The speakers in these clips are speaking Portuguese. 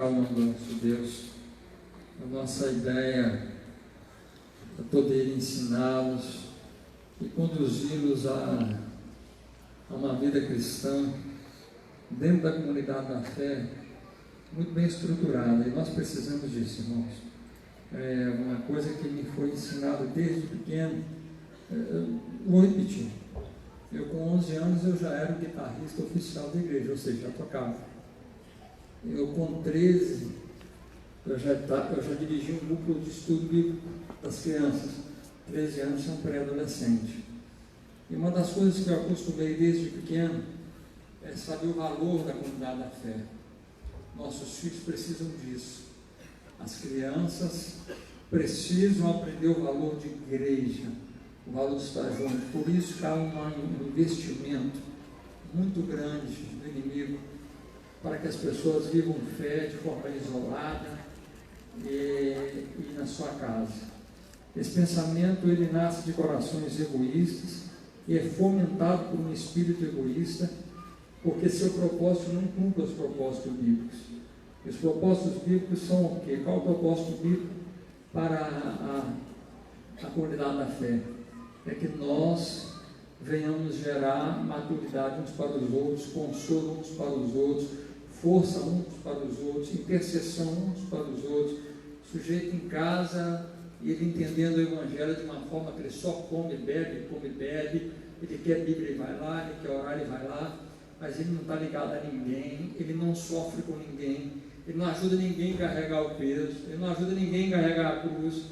do nosso Deus. A nossa ideia é poder ensiná-los e conduzi-los a uma vida cristã dentro da comunidade da fé muito bem estruturada, e nós precisamos disso, irmãos. É uma coisa que me foi ensinada desde pequeno. Vou repetir. Eu, com 11 anos, eu já era o guitarrista oficial da igreja, ou seja, já tocava. Eu, com 13, eu já dirigi um grupo de estudo bíblico das crianças. 13 anos, são pré-adolescente. E uma das coisas que eu acostumei desde pequeno é saber o valor da comunidade da fé. Nossos filhos precisam disso. As crianças precisam aprender o valor de igreja, o valor de estar junto. Por isso que há um investimento muito grande do inimigo para que as pessoas vivam fé de forma isolada e na sua casa. Esse pensamento, ele nasce de corações egoístas e é fomentado por um espírito egoísta, porque seu propósito não cumpre os propósitos bíblicos. Os propósitos bíblicos são o quê? Qual é o propósito bíblico para a comunidade da fé? É que nós venhamos gerar maturidade uns para os outros, consolo uns para os outros, força uns para os outros, intercessão uns para os outros, sujeito em casa, ele entendendo o Evangelho de uma forma que ele só come e bebe, ele quer Bíblia e vai lá, ele quer orar e vai lá, mas ele não está ligado a ninguém, ele não sofre com ninguém, ele não ajuda ninguém a carregar o peso, ele não ajuda ninguém a carregar a cruz,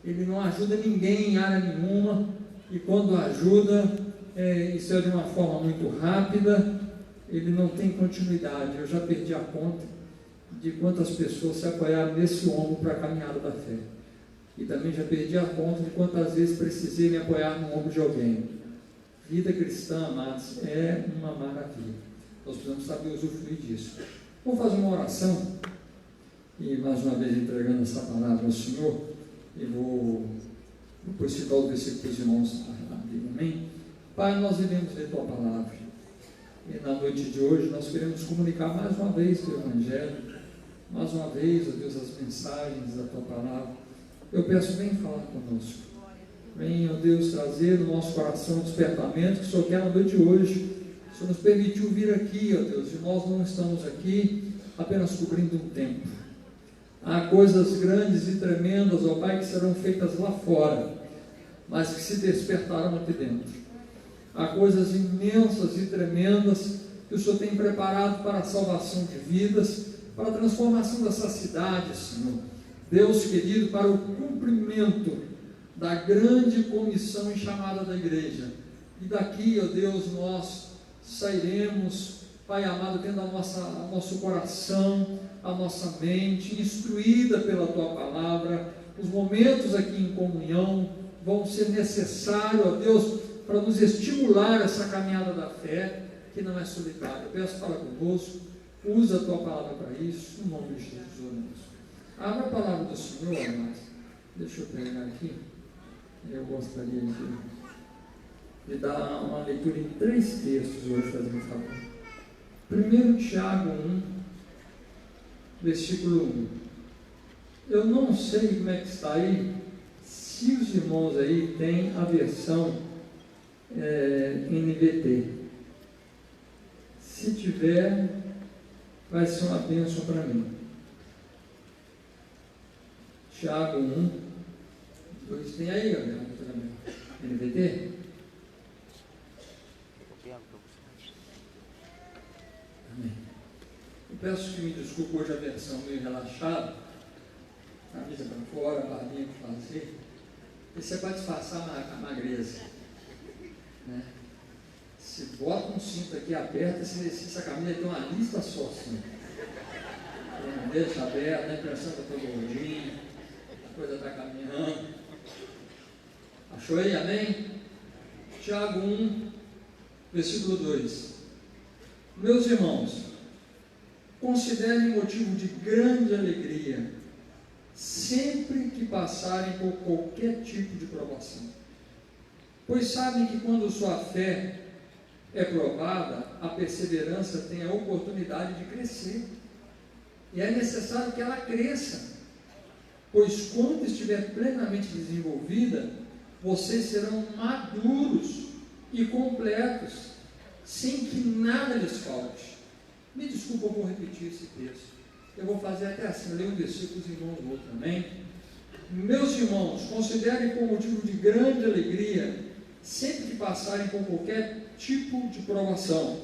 ele não ajuda ninguém em área nenhuma, e quando ajuda, isso é de uma forma muito rápida, ele não tem continuidade. Eu já perdi a conta de quantas pessoas se apoiaram nesse ombro para a caminhada da fé, e também já perdi a conta de quantas vezes precisei me apoiar no ombro de alguém. Vida cristã, amados, é uma maravilha. Nós precisamos saber usufruir disso. Vou fazer uma oração, e mais uma vez entregando essa palavra ao Senhor, e vou depois citar o versículo para os irmãos. Amém? Pai, nós iremos ler Tua palavra, e na noite de hoje nós queremos comunicar mais uma vez o Teu Evangelho, mais uma vez, ó Deus, as mensagens da Tua palavra. Eu peço, vem falar conosco. Vem, ó Deus, trazer no nosso coração o despertamento que o Senhor quer na noite de hoje. O Senhor nos permitiu vir aqui, ó Deus, e nós não estamos aqui apenas cobrindo um tempo. Há coisas grandes e tremendas, ó Pai, que serão feitas lá fora, mas que se despertarão aqui dentro. Há coisas imensas e tremendas que o Senhor tem preparado para a salvação de vidas, para a transformação dessa cidade, Senhor. Deus querido, para o cumprimento da grande comissão e chamada da igreja. E daqui, ó Deus, nós sairemos, Pai amado, tendo nosso coração, a nossa mente instruída pela Tua palavra. Os momentos aqui em comunhão vão ser necessários, ó Deus, para nos estimular essa caminhada da fé, que não é solitária. Eu peço, fala conosco, usa a Tua palavra para isso, no nome de Jesus, oramos. Abra a palavra do Senhor, amados. Deixa eu pegar aqui. Eu gostaria de dar uma leitura em 3 textos hoje, fazendo favor. Primeiro, Tiago 1, versículo 1. Eu não sei como é que está aí, se os irmãos aí têm a versão NVT. Se tiver, vai ser uma bênção para mim. Tiago 1, 2, tem aí, Gabriel? NVT? Amém. Eu peço que me desculpe hoje a versão meio relaxada, camisa para fora, barbinha para fazer. Isso é para disfarçar a magreza, né? Se bota um cinto aqui aberto, essa camisa tem uma lista só, assim. Não deixa aberto, dá a impressão que eu estou gordinho, a coisa está caminhando. Achou aí? Amém? Tiago 1, versículo 2. Meus irmãos, considerem motivo de grande alegria sempre que passarem por qualquer tipo de provação, pois sabem que quando sua fé é provada, a perseverança tem a oportunidade de crescer e é necessário que ela cresça, pois quando estiver plenamente desenvolvida, vocês serão maduros e completos, sem que nada lhes falte. Me desculpa, eu vou repetir esse texto. Eu vou fazer até assim, ler um versículo, os irmãos vão também. Meus irmãos, considerem como motivo de grande alegria, sempre que passarem por qualquer tipo de provação.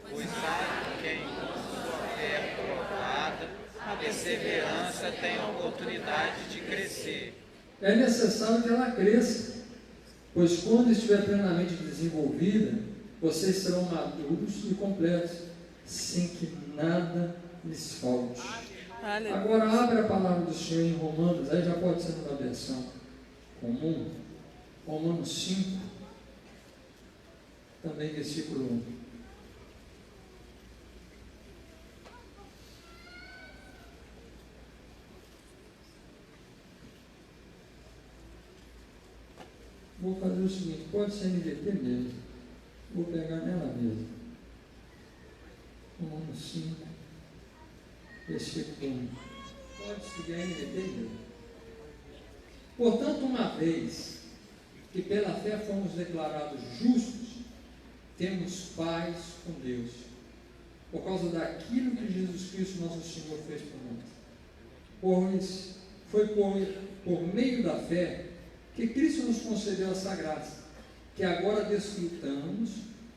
Pois sabe que enquanto sua fé é provada, a perseverança tem a oportunidade de crescer. É necessário que ela cresça, pois quando estiver plenamente desenvolvida, vocês serão maduros e completos, sem que nada lhes falte. Agora abre a palavra do Senhor em Romanos, aí já pode ser numa versão comum, Romanos 5, também versículo 1. Vou fazer o seguinte, pode ser NVT mesmo, vou pegar nela mesmo. Romanos 5, versículo 1. Pode seguir a NVT mesmo. Portanto, uma vez que pela fé fomos declarados justos, temos paz com Deus, por causa daquilo que Jesus Cristo, nosso Senhor, fez por nós. Pois foi por meio da fé que Cristo nos concedeu essa graça, que agora desfrutamos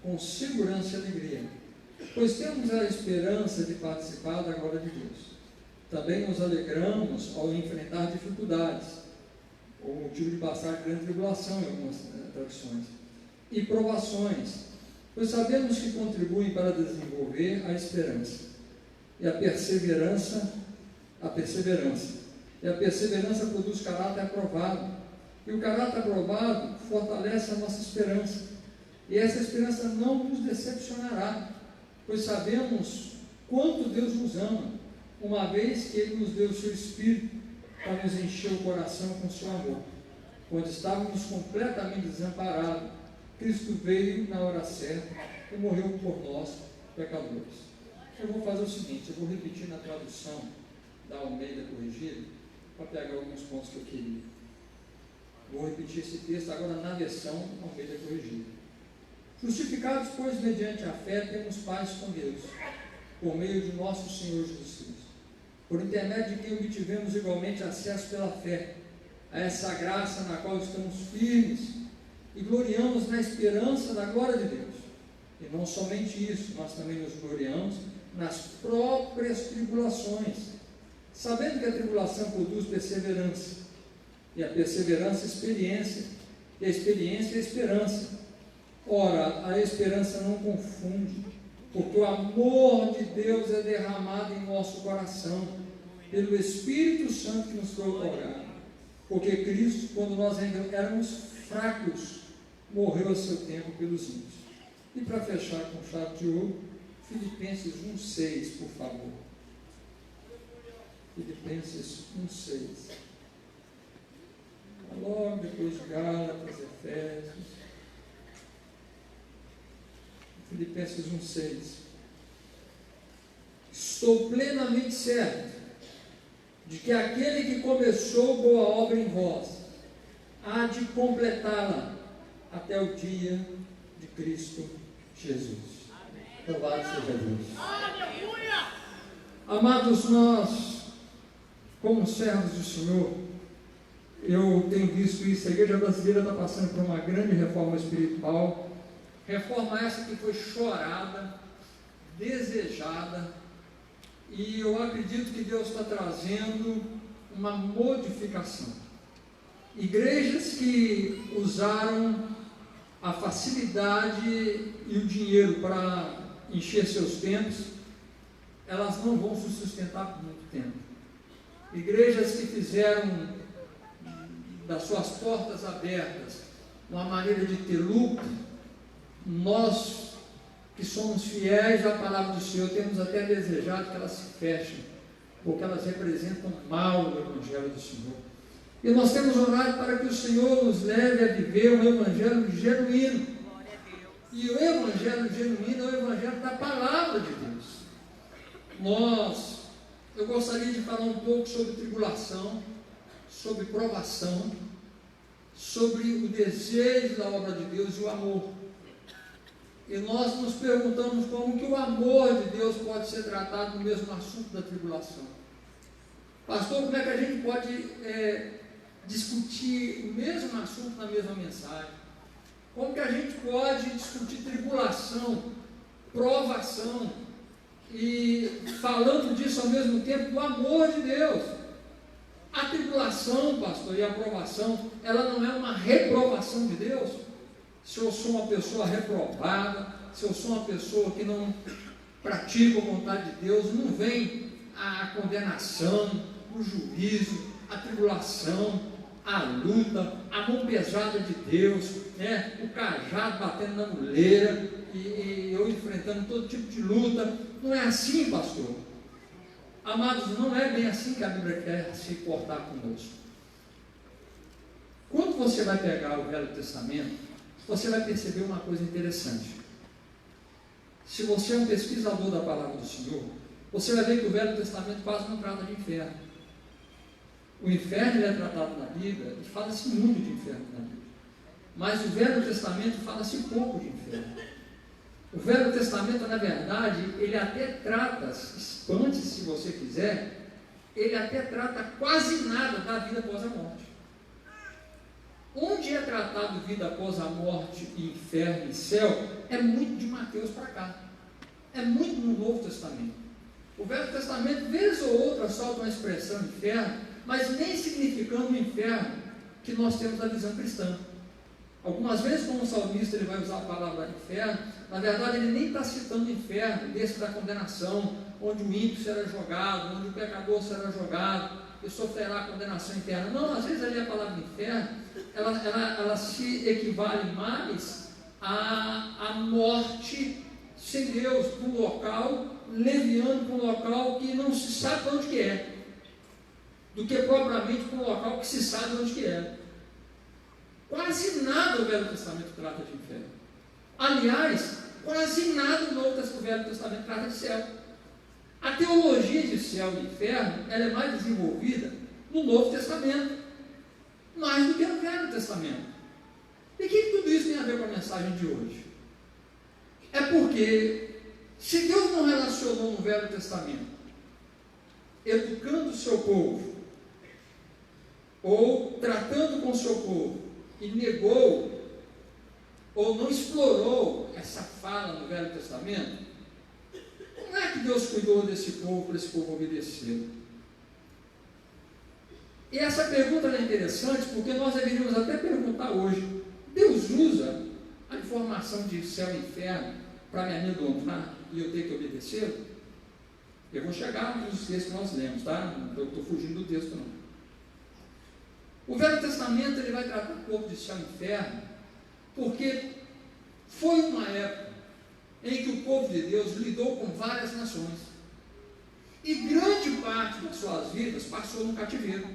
com segurança e alegria, pois temos a esperança de participar da glória de Deus. Também nos alegramos ao enfrentar dificuldades, ou motivo de passar grande tribulação em algumas traduções, e provações, pois sabemos que contribuem para desenvolver a esperança, e a perseverança. E a perseverança produz caráter aprovado, e o caráter aprovado fortalece a nossa esperança, e essa esperança não nos decepcionará, pois sabemos quanto Deus nos ama, uma vez que Ele nos deu o seu Espírito para nos encher o coração com o seu amor. Quando estávamos completamente desamparados, Cristo veio na hora certa e morreu por nós, pecadores. Eu vou fazer o seguinte, eu vou repetir na tradução da Almeida Corrigida, para pegar alguns pontos que eu queria. Vou repetir esse texto agora na versão Almeida Corrigida. Justificados, pois, mediante a fé, temos paz com Deus, por meio de nosso Senhor Jesus Cristo, por intermédio de quem obtivemos igualmente acesso pela fé a essa graça na qual estamos firmes e gloriamos na esperança da glória de Deus. E não somente isso, nós também nos gloriamos nas próprias tribulações, sabendo que a tribulação produz perseverança, e a perseverança experiência, e a experiência esperança. Ora, a esperança não confunde, porque o amor de Deus é derramado em nosso coração, pelo Espírito Santo que nos foi outorgado. Porque Cristo, quando nós ainda éramos fracos, morreu a seu tempo pelos ímpios. E para fechar com chave de ouro, Filipenses 1,6, por favor. Filipenses 1,6. Logo depois de Gálatas, Efésios. Filipenses 1,6. Estou plenamente certo de que aquele que começou boa obra em vós há de completá-la até o dia de Cristo Jesus. Louvado seja Deus. Amados, nós, como servos do Senhor, eu tenho visto isso, a igreja brasileira está passando por uma grande reforma espiritual, reforma essa que foi chorada, desejada, e eu acredito que Deus está trazendo uma modificação. Igrejas que usaram a facilidade e o dinheiro para encher seus templos, elas não vão se sustentar por muito tempo. Igrejas que fizeram das suas portas abertas uma maneira de ter lucro, nós que somos fiéis à palavra do Senhor, temos até desejado que elas se fechem, porque elas representam mal o Evangelho do Senhor. E nós temos orado para que o Senhor nos leve a viver um Evangelho genuíno. E o Evangelho genuíno é o Evangelho da palavra de Deus. Nós eu gostaria de falar um pouco sobre tribulação, sobre provação, sobre o desejo da obra de Deus e o amor. E nós nos perguntamos como que o amor de Deus pode ser tratado no mesmo assunto da tribulação. Pastor, como é que a gente pode discutir o mesmo assunto na mesma mensagem? Como que a gente pode discutir tribulação, provação, e falando disso ao mesmo tempo do amor de Deus? A tribulação, pastor, e a provação, ela não é uma reprovação de Deus? Se eu sou uma pessoa reprovada, se eu sou uma pessoa que não pratica a vontade de Deus, não vem a condenação, o juízo, a tribulação, a luta, a mão pesada de Deus, né? O cajado batendo na muleira, e eu enfrentando todo tipo de luta. Não é assim, pastor. Amados, não é bem assim que a Bíblia quer se portar conosco. Quando você vai pegar o Velho Testamento, você vai perceber uma coisa interessante. Se você é um pesquisador da palavra do Senhor, você vai ver que o Velho Testamento quase não trata de inferno. O inferno ele é tratado na Bíblia, e fala-se muito de inferno na Bíblia. Mas o Velho Testamento fala-se pouco de inferno. O Velho Testamento, na verdade, ele até trata, espante se você quiser, ele até trata quase nada da vida após a morte. Onde é tratado vida após a morte, inferno e céu, é muito de Mateus para cá. É muito no Novo Testamento. O Velho Testamento, vez ou outra, solta uma expressão inferno, mas nem significando o inferno que nós temos da visão cristã. Algumas vezes, como o salmista ele vai usar a palavra inferno, na verdade ele nem está citando o inferno, desse da condenação, onde o ímpio será jogado, onde o pecador será jogado, e sofrerá a condenação eterna. Não, às vezes ali a palavra inferno, ela se equivale mais à morte sem Deus, para um local leviano, para um local que não se sabe onde que é, do que propriamente para um local que se sabe onde que é. Quase nada o Velho Testamento trata de inferno. Aliás, quase nada o Velho Testamento trata de céu. A teologia de céu e inferno, ela é mais desenvolvida no Novo Testamento, mais do que no Velho Testamento. E o que tudo isso tem a ver com a mensagem de hoje? É porque, se Deus não relacionou no Velho Testamento, educando o seu povo, ou tratando com o seu povo, e negou, ou não explorou essa fala no Velho Testamento, como é que Deus cuidou desse povo, para esse povo obedecer? E essa pergunta é interessante, porque nós deveríamos até perguntar hoje: Deus usa a informação de céu e inferno para me amedrontar e eu ter que obedecer? Eu vou chegar nos textos que nós lemos, tá? Não estou fugindo do texto, não. O Velho Testamento ele vai tratar um pouco de céu e inferno, porque foi uma época em que o povo de Deus lidou com várias nações, e grande parte das suas vidas passou no cativeiro.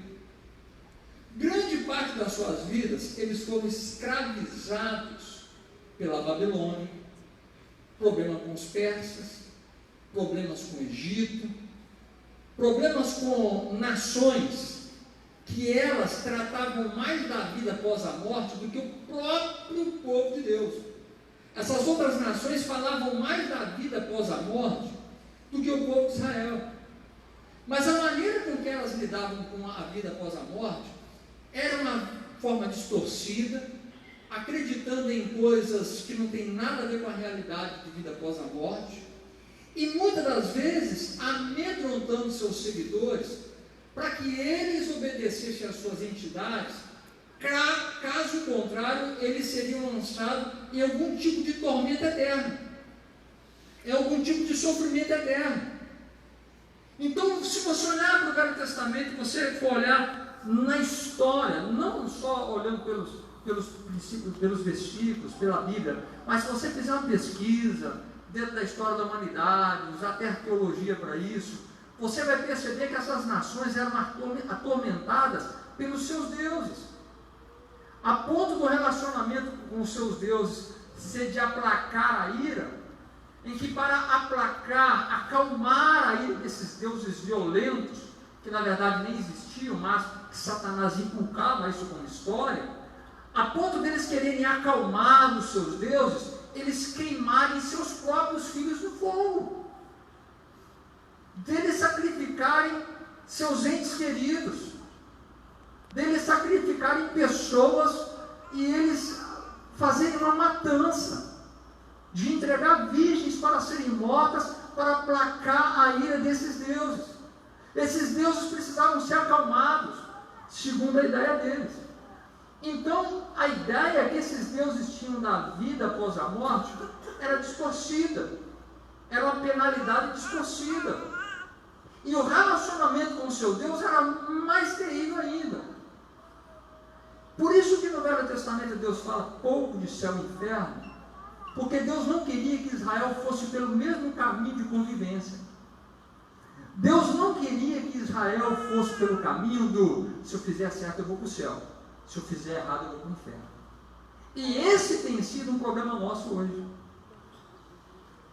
Grande parte das suas vidas eles foram escravizados pela Babilônia, problema com os persas, problemas com o Egito, problemas com nações que elas tratavam mais da vida após a morte do que o próprio povo de Deus. Essas outras nações falavam mais da vida após a morte do que o povo de Israel. Mas a maneira com que elas lidavam com a vida após a morte era uma forma distorcida, acreditando em coisas que não tem nada a ver com a realidade de vida após a morte, e muitas das vezes amedrontando seus seguidores para que eles obedecessem às suas entidades. Caso contrário, eles seriam lançados em algum tipo de tormento eterno, em algum tipo de sofrimento eterno. Então, se você olhar para o Velho Testamento, você for olhar na história, não só olhando pelos princípios, pelos versículos, pela Bíblia, mas se você fizer uma pesquisa dentro da história da humanidade, usar até arqueologia para isso, você vai perceber que essas nações eram atormentadas pelos seus deuses, a ponto do relacionamento com os seus deuses ser de aplacar a ira. em que para aplacar, acalmar a ira desses deuses violentos, que na verdade nem existiam, mas que Satanás inculcava isso como história, a ponto deles quererem acalmar os seus deuses, eles queimarem seus próprios filhos no fogo, deles sacrificarem seus entes queridos, deles sacrificarem pessoas e eles fazerem uma matança, de entregar virgens para serem mortas, para aplacar a ira desses deuses. Esses deuses precisavam ser acalmados, segundo a ideia deles. Então, a ideia que esses deuses tinham da vida após a morte era distorcida, era uma penalidade distorcida. E o relacionamento com o seu Deus era mais terrível ainda. Por isso que no Velho Testamento Deus fala pouco de céu e inferno, porque Deus não queria que Israel fosse pelo mesmo caminho de convivência. Deus não queria que Israel fosse pelo caminho do, se eu fizer certo eu vou para o céu, se eu fizer errado eu vou para o inferno. E esse tem sido um problema nosso hoje.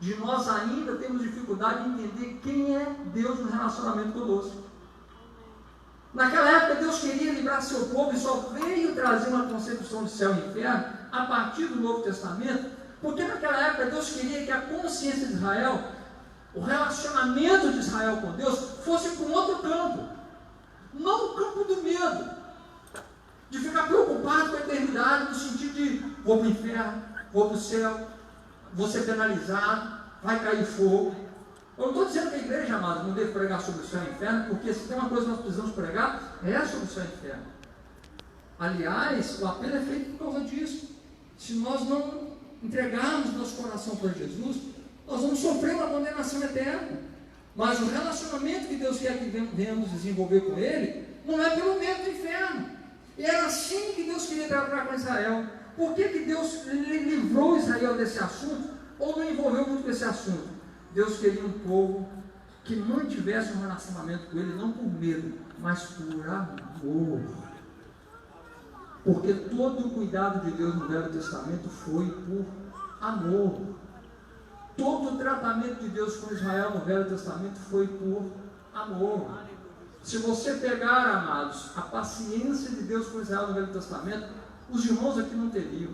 De nós ainda temos dificuldade de entender quem é Deus no relacionamento conosco. Naquela época Deus queria livrar seu povo e só veio trazer uma concepção de céu e inferno a partir do Novo Testamento, porque naquela época Deus queria que a consciência de Israel, o relacionamento de Israel com Deus, fosse para um outro campo, não o campo do medo, de ficar preocupado com a eternidade, no sentido de vou para o inferno, vou para o céu, vou ser penalizado, vai cair fogo. Eu não estou dizendo que a igreja, amados, não deve pregar sobre o céu e o inferno, porque se tem uma coisa que nós precisamos pregar, é sobre o céu e o inferno. Aliás, o apelo é feito por causa disso. Se nós não entregarmos nosso coração para Jesus, nós vamos sofrer uma condenação eterna. Mas o relacionamento que Deus quer que venhamos desenvolver com Ele, não é pelo medo do inferno. E era assim que Deus queria tratar com Israel. Por que Deus livrou Israel desse assunto, ou não envolveu muito com esse assunto? Deus queria um povo que mantivesse um relacionamento com Ele, não por medo, mas por amor. Porque todo o cuidado de Deus no Velho Testamento foi por amor. Todo o tratamento de Deus com Israel no Velho Testamento foi por amor. Se você pegar, amados, a paciência de Deus com Israel no Velho Testamento, os irmãos aqui não teriam.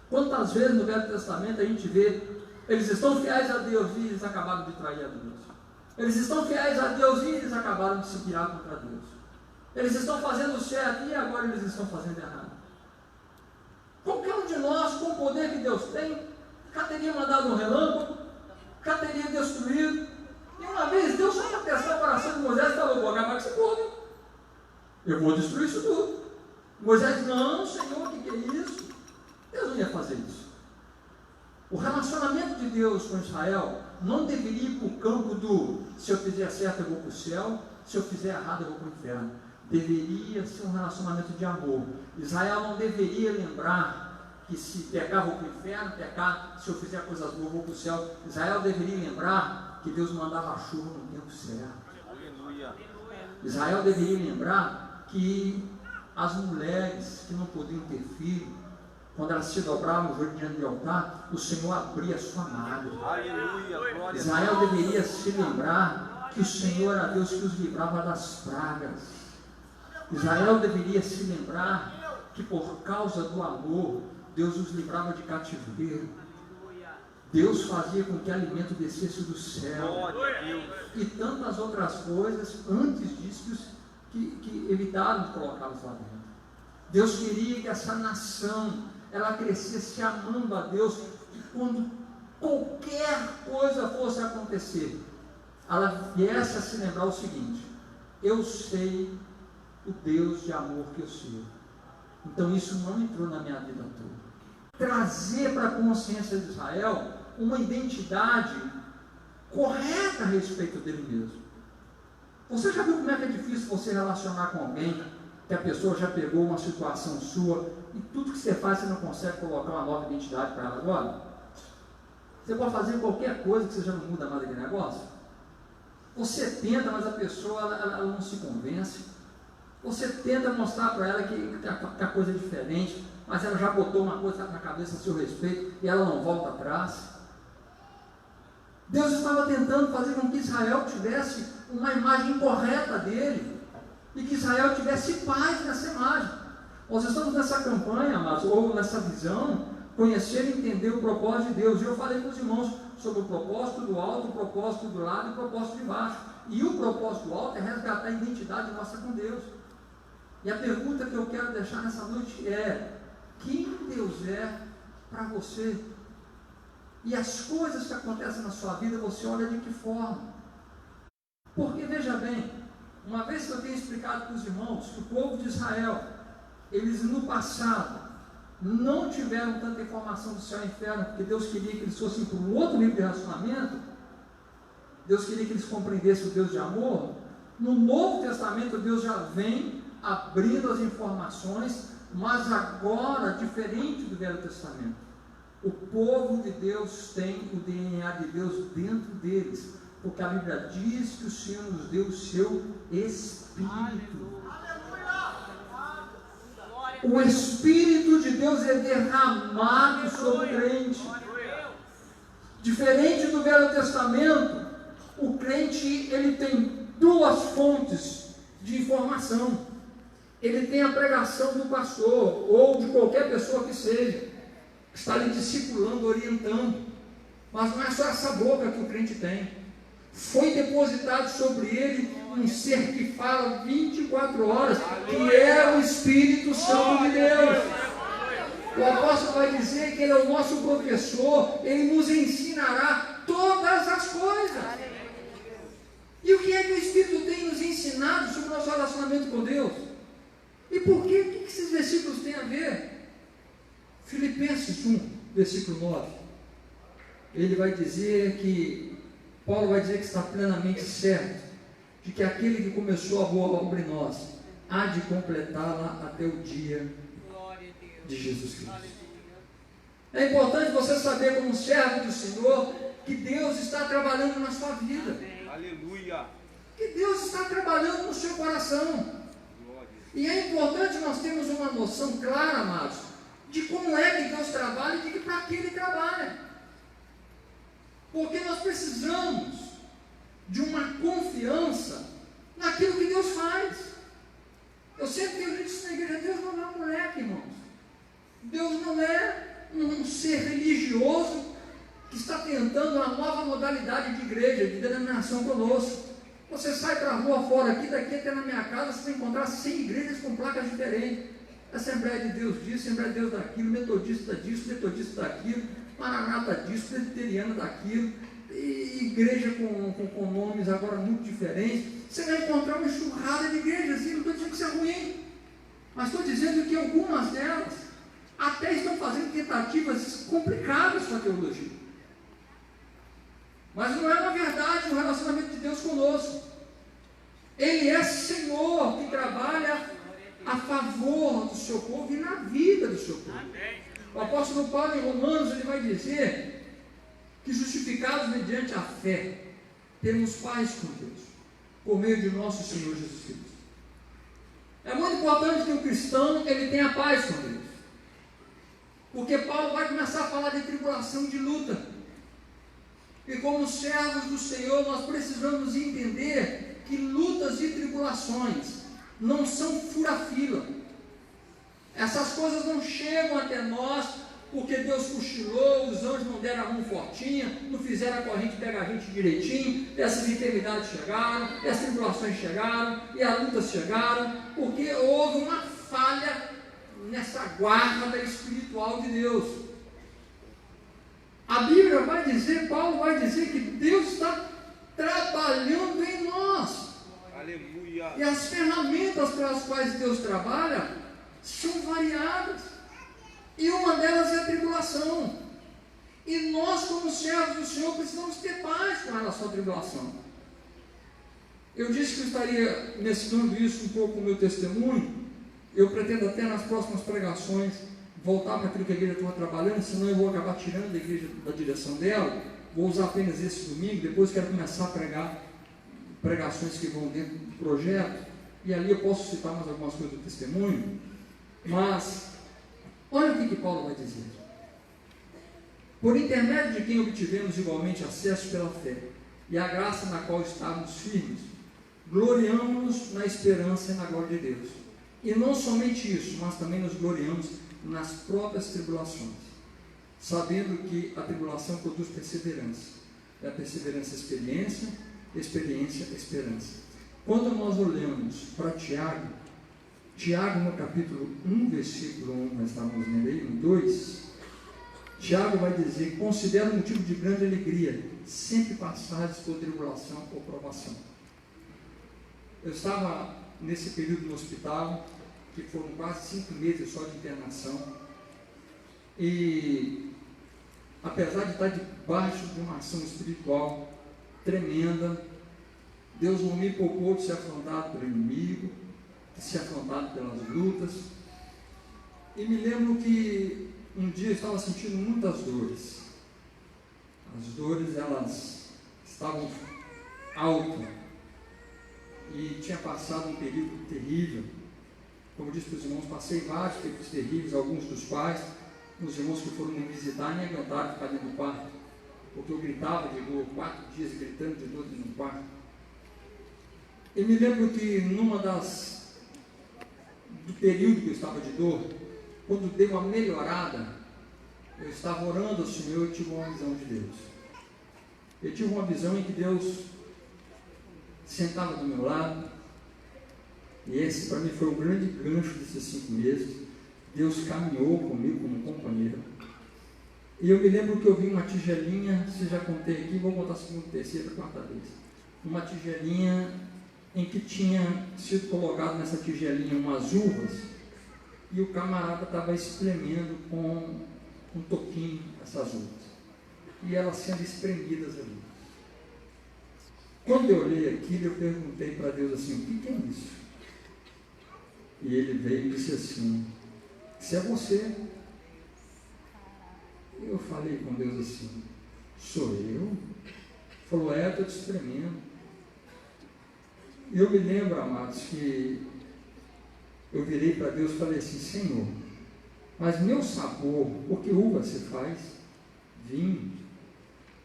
Quantas vezes no Velho Testamento a gente vê, eles estão fiéis a Deus e eles acabaram de trair a Deus. Eles estão fiéis a Deus e eles acabaram de se virar contra Deus. Eles estão fazendo certo e agora eles estão fazendo errado. Qualquer um de nós, com o poder que Deus tem, já teria mandado um relâmpago, já teria destruído. E uma vez Deus, só para testar o coração de Moisés, falou: vou acabar com esse povo. Eu vou destruir isso tudo. Moisés: não, Senhor, o que é isso? Deus não ia fazer isso. O relacionamento de Deus com Israel não deveria ir para o campo do se eu fizer certo eu vou para o céu, se eu fizer errado eu vou para o inferno. Deveria ser um relacionamento de amor. Israel não deveria lembrar que se pecar vou para o inferno, pecar, se eu fizer coisas boas vou para o céu. Israel deveria lembrar que Deus mandava a chuva no tempo certo. Israel deveria lembrar que as mulheres que não podiam ter filho, quando elas se dobravam o joelho diante do altar, o Senhor abria a sua madre. Israel deveria se lembrar que o Senhor era Deus que os livrava das pragas. Israel deveria se lembrar que por causa do amor, Deus os livrava de cativeiro. Deus fazia com que alimento descesse do céu. E tantas outras coisas, antes disso, que evitaram de colocá-los lá dentro. Deus queria que essa nação, ela crescesse amando a Deus, e quando qualquer coisa fosse acontecer, ela viesse a se lembrar o seguinte: eu sei o Deus de amor que eu sirvo. Então isso não entrou na minha vida toda. Trazer para a consciência de Israel uma identidade correta a respeito dele mesmo. Você já viu como é que é difícil você relacionar com alguém, que a pessoa já pegou uma situação sua, e tudo que você faz você não consegue colocar uma nova identidade para ela agora? Você pode fazer qualquer coisa que você já não muda mais daquele negócio? Você tenta, mas a pessoa ela não se convence. Você tenta mostrar para ela que a coisa é diferente, mas ela já botou uma coisa na cabeça a seu respeito e ela não volta atrás. Deus estava tentando fazer com que Israel tivesse uma imagem correta dele e que Israel tivesse paz nessa imagem. Nós estamos nessa campanha, amados, ou nessa visão, conhecer e entender o propósito de Deus. E eu falei com os irmãos sobre o propósito do alto, o propósito do lado e o propósito de baixo. E o propósito do alto é resgatar a identidade nossa com Deus. E a pergunta que eu quero deixar nessa noite é: quem Deus é para você? E as coisas que acontecem na sua vida, você olha de que forma? Porque, veja bem, uma vez que eu tenho explicado para os irmãos que o povo de Israel, eles no passado não tiveram tanta informação do céu e inferno, porque Deus queria que eles fossem para um outro nível de relacionamento, Deus queria que eles compreendessem o Deus de amor. No Novo Testamento, Deus já vem abrindo as informações, mas agora, diferente do Velho Testamento, o povo de Deus tem o DNA de Deus dentro deles, porque a Bíblia diz que o Senhor nos deu o seu Espírito. O Espírito de Deus é derramado sobre o crente. Diferente do Velho Testamento, o crente ele tem duas fontes de informação. Ele tem a pregação do pastor, ou de qualquer pessoa que seja, que está lhe discipulando, orientando. Mas não é só essa boca que o crente tem. Foi depositado sobre ele um ser que fala 24 horas, que é o Espírito Santo de Deus. O apóstolo vai dizer que ele é o nosso professor, ele nos ensinará todas as coisas. E o que é que o Espírito tem nos ensinado sobre o nosso relacionamento com Deus? E por quê? O que esses versículos têm a ver? Filipenses 1, versículo 9. Ele vai dizer que, Paulo vai dizer que está plenamente certo de que aquele que começou a boa obra em nós há de completá-la até o dia de Jesus Cristo. É importante você saber, como servo do Senhor, que Deus está trabalhando na sua vida. Aleluia. Que Deus está trabalhando no seu coração. E é importante nós termos uma noção clara, amados, de como é que Deus trabalha e de que para que Ele trabalha. Porque nós precisamos de uma confiança naquilo que Deus faz. Eu sempre tenho dito isso na igreja: Deus não é um moleque, irmãos. Deus não é um ser religioso que está tentando uma nova modalidade de igreja, de denominação conosco. Você sai para a rua fora aqui, daqui até na minha casa, você vai encontrar 100 igrejas com placas diferentes. Assembleia de Deus disso, Assembleia de Deus daquilo, Metodista disso, Metodista daquilo, Maranata disso, Presbiteriana daquilo, e igreja com nomes agora muito diferentes. Você vai encontrar uma enxurrada de igrejas, e não estou dizendo que isso é ruim, mas estou dizendo que algumas delas até estão fazendo tentativas complicadas com a teologia. Mas não é uma verdade o relacionamento de Deus conosco. Ele é Senhor que trabalha a favor do seu povo e na vida do seu povo. O apóstolo Paulo, em Romanos, ele vai dizer que, justificados mediante a fé, temos paz com Deus, por meio de nosso Senhor Jesus Cristo. É muito importante que o cristão ele tenha paz com Deus, porque Paulo vai começar a falar de tribulação, de luta. E como servos do Senhor, nós precisamos entender que lutas e tribulações não são fura-fila. Essas coisas não chegam até nós porque Deus cochilou, os anjos não deram a mão fortinha, não fizeram a corrente pegar a gente direitinho, essas enfermidades chegaram, as tribulações chegaram, e as lutas chegaram, porque houve uma falha nessa guarda espiritual de Deus. A Bíblia vai dizer, Paulo vai dizer que Deus está trabalhando em nós. Aleluia. E as ferramentas pelas quais Deus trabalha são variadas. E uma delas é a tribulação. E nós, como servos do Senhor, precisamos ter paz com relação à tribulação. Eu disse que eu estaria mesclando isso um pouco com o meu testemunho. Eu pretendo até nas próximas pregações voltar para aquilo que a igreja estava trabalhando, senão eu vou acabar tirando a igreja da direção dela. Vou usar apenas esse domingo, depois quero começar a pregar pregações que vão dentro do projeto, e ali eu posso citar mais algumas coisas do testemunho. Mas olha o que Paulo vai dizer. por intermédio de quem obtivemos igualmente acesso pela fé, e a graça na qual estávamos firmes, gloriamo-nos na esperança e na glória de Deus. E não somente isso, mas também nos gloriamos nas próprias tribulações, sabendo que a tribulação produz perseverança, e a perseverança experiência, experiência esperança. Quando nós olhamos para Tiago no capítulo 1, versículo 1, nós estávamos lendo aí, no 2, Tiago vai dizer: considera um motivo de grande alegria, sempre passares por tribulação ou provação. Eu estava nesse período no hospital, que foram quase 5 meses só de internação, e apesar de estar debaixo de uma ação espiritual tremenda, Deus não me poupou de ser afrontado pelo inimigo, de ser afrontado pelas lutas. E me lembro que um dia eu estava sentindo muitas dores. As dores, elas estavam altas. E tinha passado um período terrível. Como eu disse para os irmãos, passei vários períodos terríveis, alguns dos quais os irmãos que foram me visitar nem aguentaram ficar dentro do quarto, porque eu gritava de dor, 4 dias gritando de dor dentro do quarto. Eu me lembro que do período que eu estava de dor, quando dei uma melhorada, eu estava orando ao Senhor e tive uma visão de Deus. Eu tive uma visão em que Deus sentava do meu lado, e esse para mim foi o grande gancho desses 5 meses. Deus caminhou comigo como companheiro. E eu me lembro que eu vi uma tigelinha, se já contei aqui, vou contar a segunda, terceira, quarta vez. Uma tigelinha em que tinha sido colocado nessa tigelinha umas uvas, e o camarada estava espremendo com um toquinho essas uvas, e elas sendo espremidas ali. Quando eu olhei aquilo, eu perguntei para Deus assim: o que é isso? E ele veio e disse assim: isso é você. Eu falei com Deus assim: sou eu? Ele falou: é, estou te espremendo. E eu me lembro, amados, que eu virei para Deus e falei assim: Senhor, mas meu sabor, porque uva você faz? Vinho.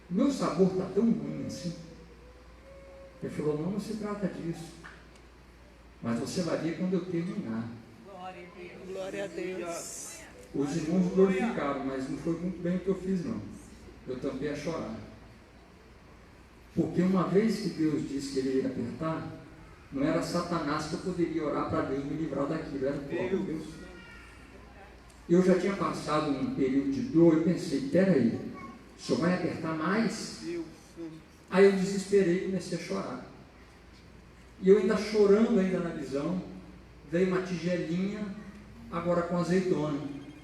Meu sabor está tão ruim assim. Ele falou: não se trata disso, mas você vai ver quando eu terminar. Glória a Deus. Os irmãos glorificaram, mas não foi muito bem o que eu fiz, não. Eu tampei a chorar. Porque uma vez que Deus disse que ele ia apertar, não era Satanás que eu poderia orar para Deus me livrar daquilo, era o próprio Deus. Eu já tinha passado um período de dor e pensei: peraí, o senhor vai apertar mais? Aí eu desesperei e comecei a chorar. E eu ainda chorando ainda na visão, veio uma tigelinha, agora com azeitona,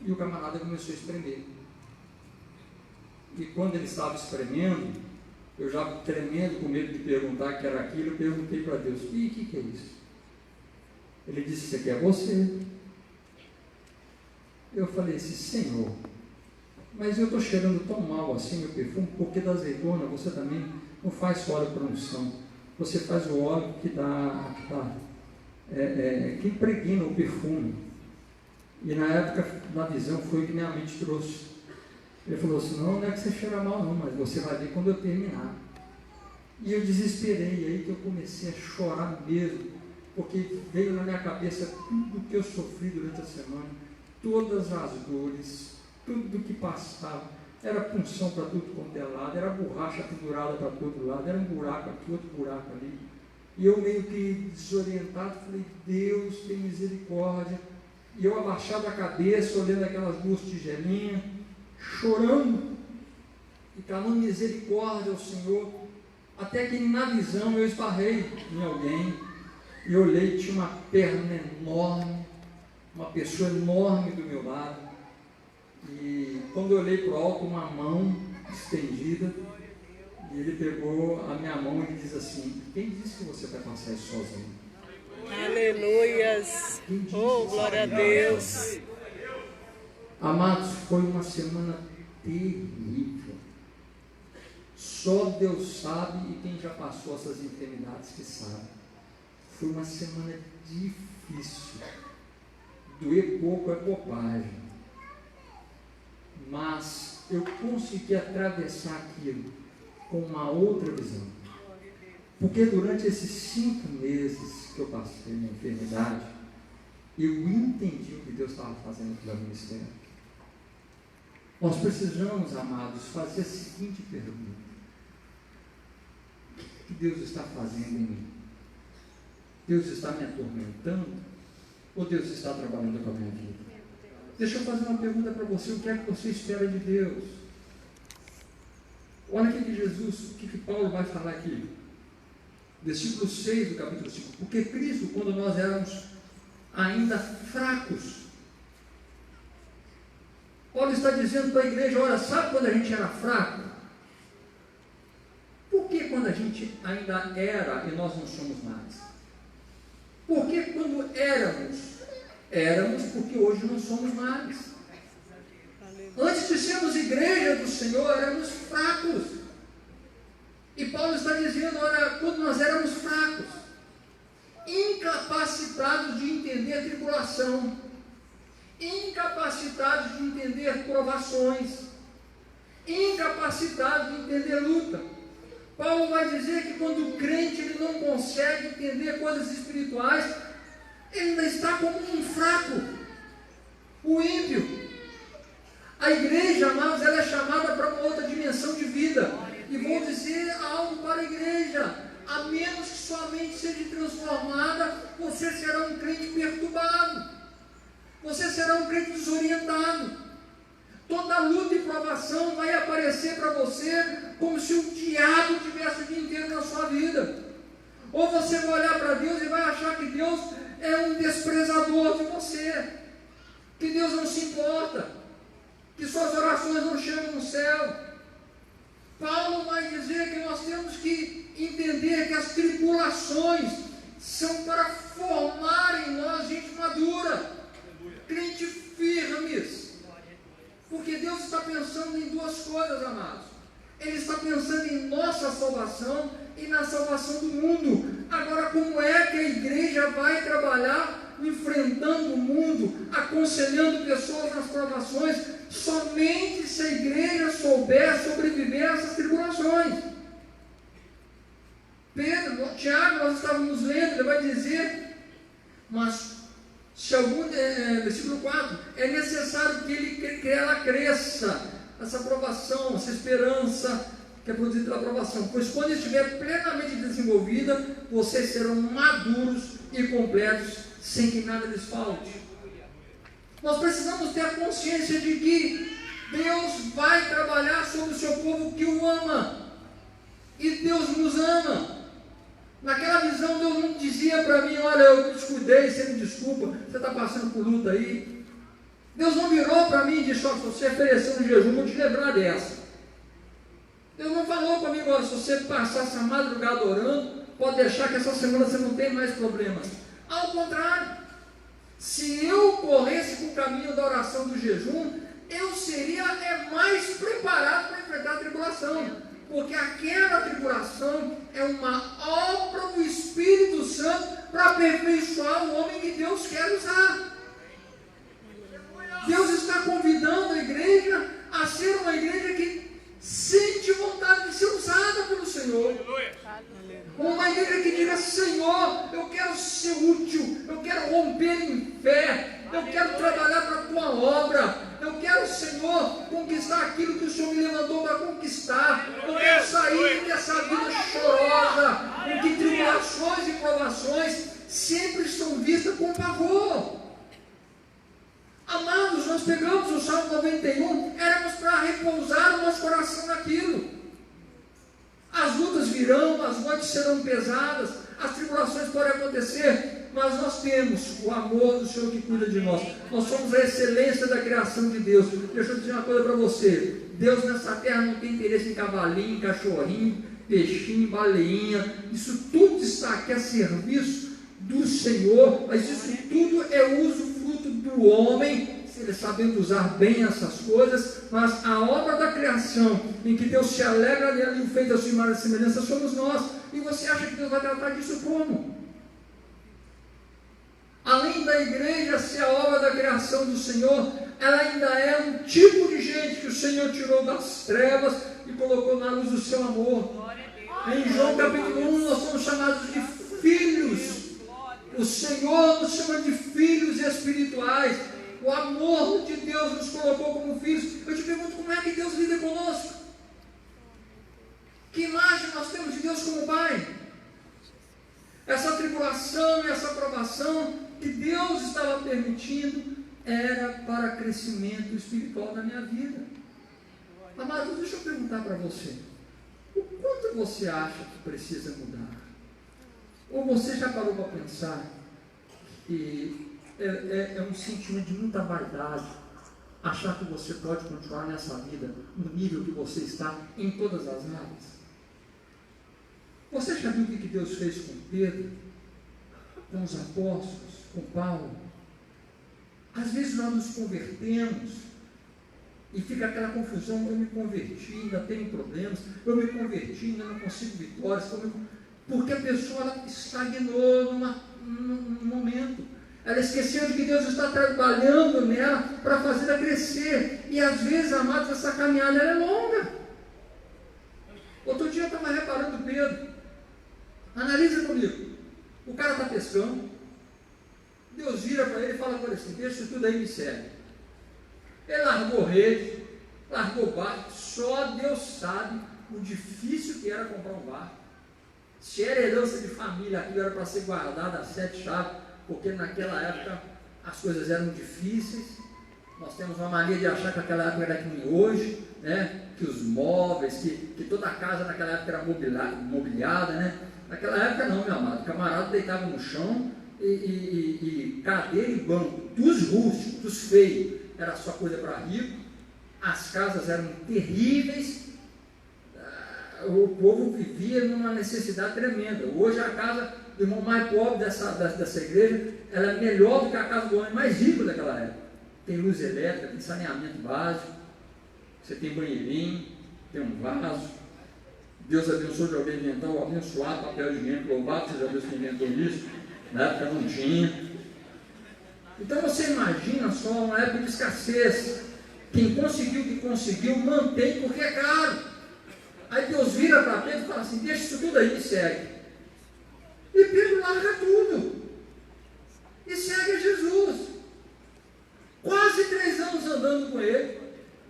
e o camarada começou a espremer. E quando ele estava espremendo, eu já tremendo com medo de perguntar o que era aquilo, eu perguntei para Deus: e o que é isso? Ele disse: isso aqui é você. Eu falei assim: Senhor, mas eu estou cheirando tão mal assim meu perfume, porque da azeitona você também não faz óleo para unção, você faz o óleo que que impregna o perfume. E na época, na visão, foi o que minha mente trouxe. Ele falou assim: não é que você cheira mal não, mas você vai ver quando eu terminar. E eu desesperei, aí que eu comecei a chorar mesmo, porque veio na minha cabeça tudo que eu sofri durante a semana, todas as dores, tudo que passava, era punção para tudo quanto é lado, era borracha pendurada para todo lado, era um buraco aqui, outro buraco ali, e eu meio que desorientado, falei: Deus tem misericórdia. E eu abaixado a cabeça, olhando aquelas 2 tigelinhas, chorando e clamando misericórdia ao Senhor, até que na visão eu esbarrei em alguém e olhei, tinha uma perna enorme, uma pessoa enorme do meu lado, e quando eu olhei para o alto, uma mão estendida, e ele pegou a minha mão e diz assim: quem disse que você vai passar isso sozinho? Aleluias. Oh, glória a Deus. Amados, foi uma semana terrível. Só Deus sabe, e quem já passou essas enfermidades que sabe. Foi uma semana difícil. Doer pouco é bobagem. Mas eu consegui atravessar aquilo com uma outra visão. Porque durante esses 5 meses que eu passei na enfermidade, eu entendi o que Deus estava fazendo pelo ministério. Nós precisamos, amados, fazer a seguinte pergunta: o que Deus está fazendo em mim? Deus está me atormentando? Ou Deus está trabalhando com a minha vida? Deixa eu fazer uma pergunta para você: o que é que você espera de Deus? Olha o que Jesus, o que Paulo vai falar aqui. Versículo 6 do capítulo 5. Porque Cristo, quando nós éramos ainda fracos, Paulo está dizendo para a igreja: olha, sabe quando a gente era fraco? Por que quando a gente ainda era e nós não somos mais? Por que quando éramos porque hoje não somos mais? Antes de sermos igreja do Senhor, éramos fracos. E Paulo está dizendo: olha, quando nós éramos fracos, incapacitados de entender a tribulação, incapacitados de entender provações, incapacitados de entender luta. Paulo vai dizer que quando o crente ele não consegue entender coisas espirituais, ele ainda está como um fraco, o ímpio. A igreja, amados, ela é chamada para uma outra dimensão de vida. E vou dizer algo para a igreja: a menos que sua mente seja transformada, você será um crente perturbado, você será um crente desorientado. Toda luta e provação vai aparecer para você como se o diabo tivesse o dia inteiro na sua vida. Ou você vai olhar para Deus e vai achar que Deus é um desprezador de você, que Deus não se importa, que suas orações não chegam no céu. Paulo vai dizer que nós temos que entender que as tribulações são para formar em nós gente madura, crente firmes. Porque Deus está pensando em 2 coisas, amados. Ele está pensando em nossa salvação e na salvação do mundo. Agora, como é que a igreja vai trabalhar enfrentando o mundo, aconselhando pessoas nas provações, somente se a igreja souber sobreviver a essas tribulações? Tiago, nós estávamos lendo, ele vai dizer: mas se algum, versículo 4, é necessário que ela cresça, essa aprovação, essa esperança que é produzida pela aprovação, pois quando estiver plenamente desenvolvida, vocês serão maduros e completos, sem que nada lhes falte. Nós precisamos ter a consciência de que Deus vai trabalhar sobre o seu povo que o ama, e Deus nos ama. Naquela visão, Deus não dizia para mim: olha, eu me descuidei, você me desculpa, você está passando por luta aí. Deus não virou para mim e disse: ó, se você ofereceu um jejum, vou te lembrar dessa. Deus não falou comigo: olha, se você passar essa madrugada orando, pode deixar que essa semana você não tem mais problemas. Ao contrário, se eu corresse com o caminho da oração do jejum, eu seria mais preparado para enfrentar a tribulação. Porque aquela tribulação é uma obra do Espírito Santo para aperfeiçoar o homem que Deus quer usar. Deus está convidando a igreja a ser uma igreja que sente vontade de ser usada pelo Senhor. Uma igreja que diga: Senhor, eu quero ser útil, eu quero romper em fé, eu quero trabalhar para a tua obra. Eu quero, Senhor, conquistar aquilo que o Senhor me levantou para conquistar. Eu quero sair dessa vida chorosa, em que tribulações e provações sempre são vistas com pavor. Amados, nós pegamos o Salmo 91, éramos para repousar o nosso coração naquilo. As lutas virão, as noites serão pesadas, as tribulações podem acontecer, mas nós temos o amor do Senhor que cuida de nós. Nós somos a excelência da criação de Deus. Deixa eu dizer uma coisa para você: Deus nessa terra não tem interesse em cavalinho, cachorrinho, peixinho, baleinha. Isso tudo está aqui a serviço do Senhor, mas isso tudo é usufruto do homem, se ele sabendo usar bem essas coisas. Mas a obra da criação, em que Deus se alegra nela e o fez a sua imagem e semelhança, somos nós. E você acha que Deus vai tratar disso como? Além da igreja ser a obra da criação do Senhor, ela ainda é um tipo de gente que o Senhor tirou das trevas e colocou na luz o seu amor. Em João capítulo 1 nós somos chamados de filhos. O Senhor nos chama de filhos espirituais. O amor de Deus nos colocou como filhos. Eu te pergunto, como é que Deus lida conosco? Que imagem nós temos de Deus como Pai? Essa tribulação e essa provação que Deus estava permitindo era para crescimento espiritual na minha vida. Amado, deixa eu perguntar para você. O quanto você acha que precisa mudar? Ou você já parou para pensar que é um sentimento de muita vaidade achar que você pode continuar nessa vida no nível que você está em todas as áreas? Você já viu o que Deus fez com Pedro, com os apóstolos, com Paulo? Às vezes nós nos convertemos e fica aquela confusão: eu me converti, ainda tenho problemas, eu me converti, ainda não consigo vitórias, porque a pessoa ela estagnou num momento. Ela esqueceu de que Deus está trabalhando nela para fazer ela crescer. E às vezes, amados, essa caminhada ela é longa. Outro dia eu estava reparando Pedro. Analisa comigo. O cara está pescando. Deus vira para ele e fala para ele assim: deixa isso tudo aí e me segue. Ele largou rede, largou barco. Só Deus sabe o difícil que era comprar um barco. Se era herança de família, aquilo era para ser guardado a 7 chaves, porque naquela época as coisas eram difíceis. Nós temos uma mania de achar que aquela época era que nem hoje, né? Que os móveis, que toda a casa naquela época era mobiliada, né? Naquela época não, meu amado. O camarada deitava no chão e cadeira e banco, dos rústicos, dos feios, era só coisa para rico. As casas eram terríveis. O povo vivia numa necessidade tremenda. Hoje a casa do irmão mais pobre dessa igreja, ela é melhor do que a casa do homem mais rico daquela época. Tem luz elétrica, tem saneamento básico, você tem banheirinho, tem um vaso. Deus abençoou de alguém inventar o abençoado papel higiênico, louvado seja Deus que inventou isso. Na época não tinha. Então você imagina só uma época de escassez. Quem conseguiu o que conseguiu, mantém porque é caro. Aí Deus vira para Pedro e fala assim: deixa isso tudo aí e segue. E Pedro larga tudo e segue a Jesus. Quase 3 anos andando com ele.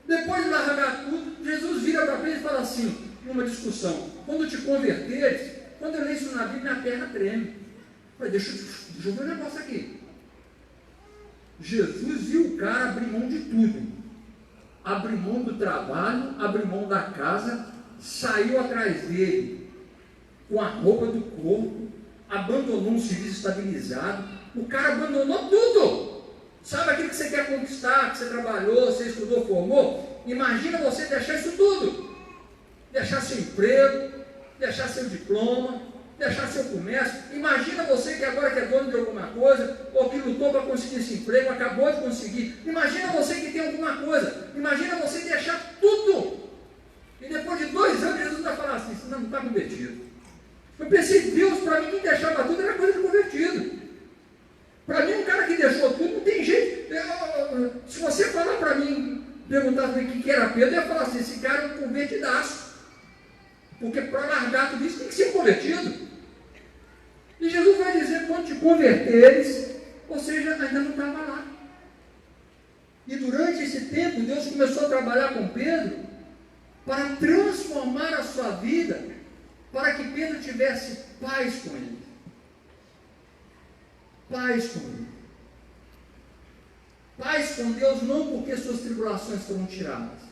Depois de largar tudo, Jesus vira para Pedro e fala assim, numa discussão: quando te converteres, quando eu leio isso na Bíblia, minha perna treme. Eu falei: deixa eu ver um negócio aqui. Jesus viu o cara abrir mão de tudo. Abrir mão do trabalho, abrir mão da casa, saiu atrás dele com a roupa do corpo, abandonou um serviço estabilizado. O cara abandonou tudo. Sabe aquilo que você quer conquistar, que você trabalhou, você estudou, formou? Imagina você deixar isso tudo. Deixar seu emprego, deixar seu diploma, deixar seu comércio. Imagina você que agora que é dono de alguma coisa, ou que lutou para conseguir esse emprego, acabou de conseguir. Imagina você que tem alguma coisa. Imagina você deixar tudo. E depois de 2 anos, Jesus vai falar assim: você não está convertido. Eu pensei: Deus, para mim, quem deixava tudo era coisa de convertido. Para mim, um cara que deixou tudo, não tem jeito. Se você falar para mim, perguntar para mim o que era Pedro, eu ia falar assim: esse cara é um convertidaço. Porque para largar tudo isso tem que ser convertido. E Jesus vai dizer: quando te converteres, ou seja, ainda não estava lá. E durante esse tempo, Deus começou a trabalhar com Pedro para transformar a sua vida, para que Pedro tivesse paz com ele. Paz com ele. Paz com Deus não porque suas tribulações foram tiradas.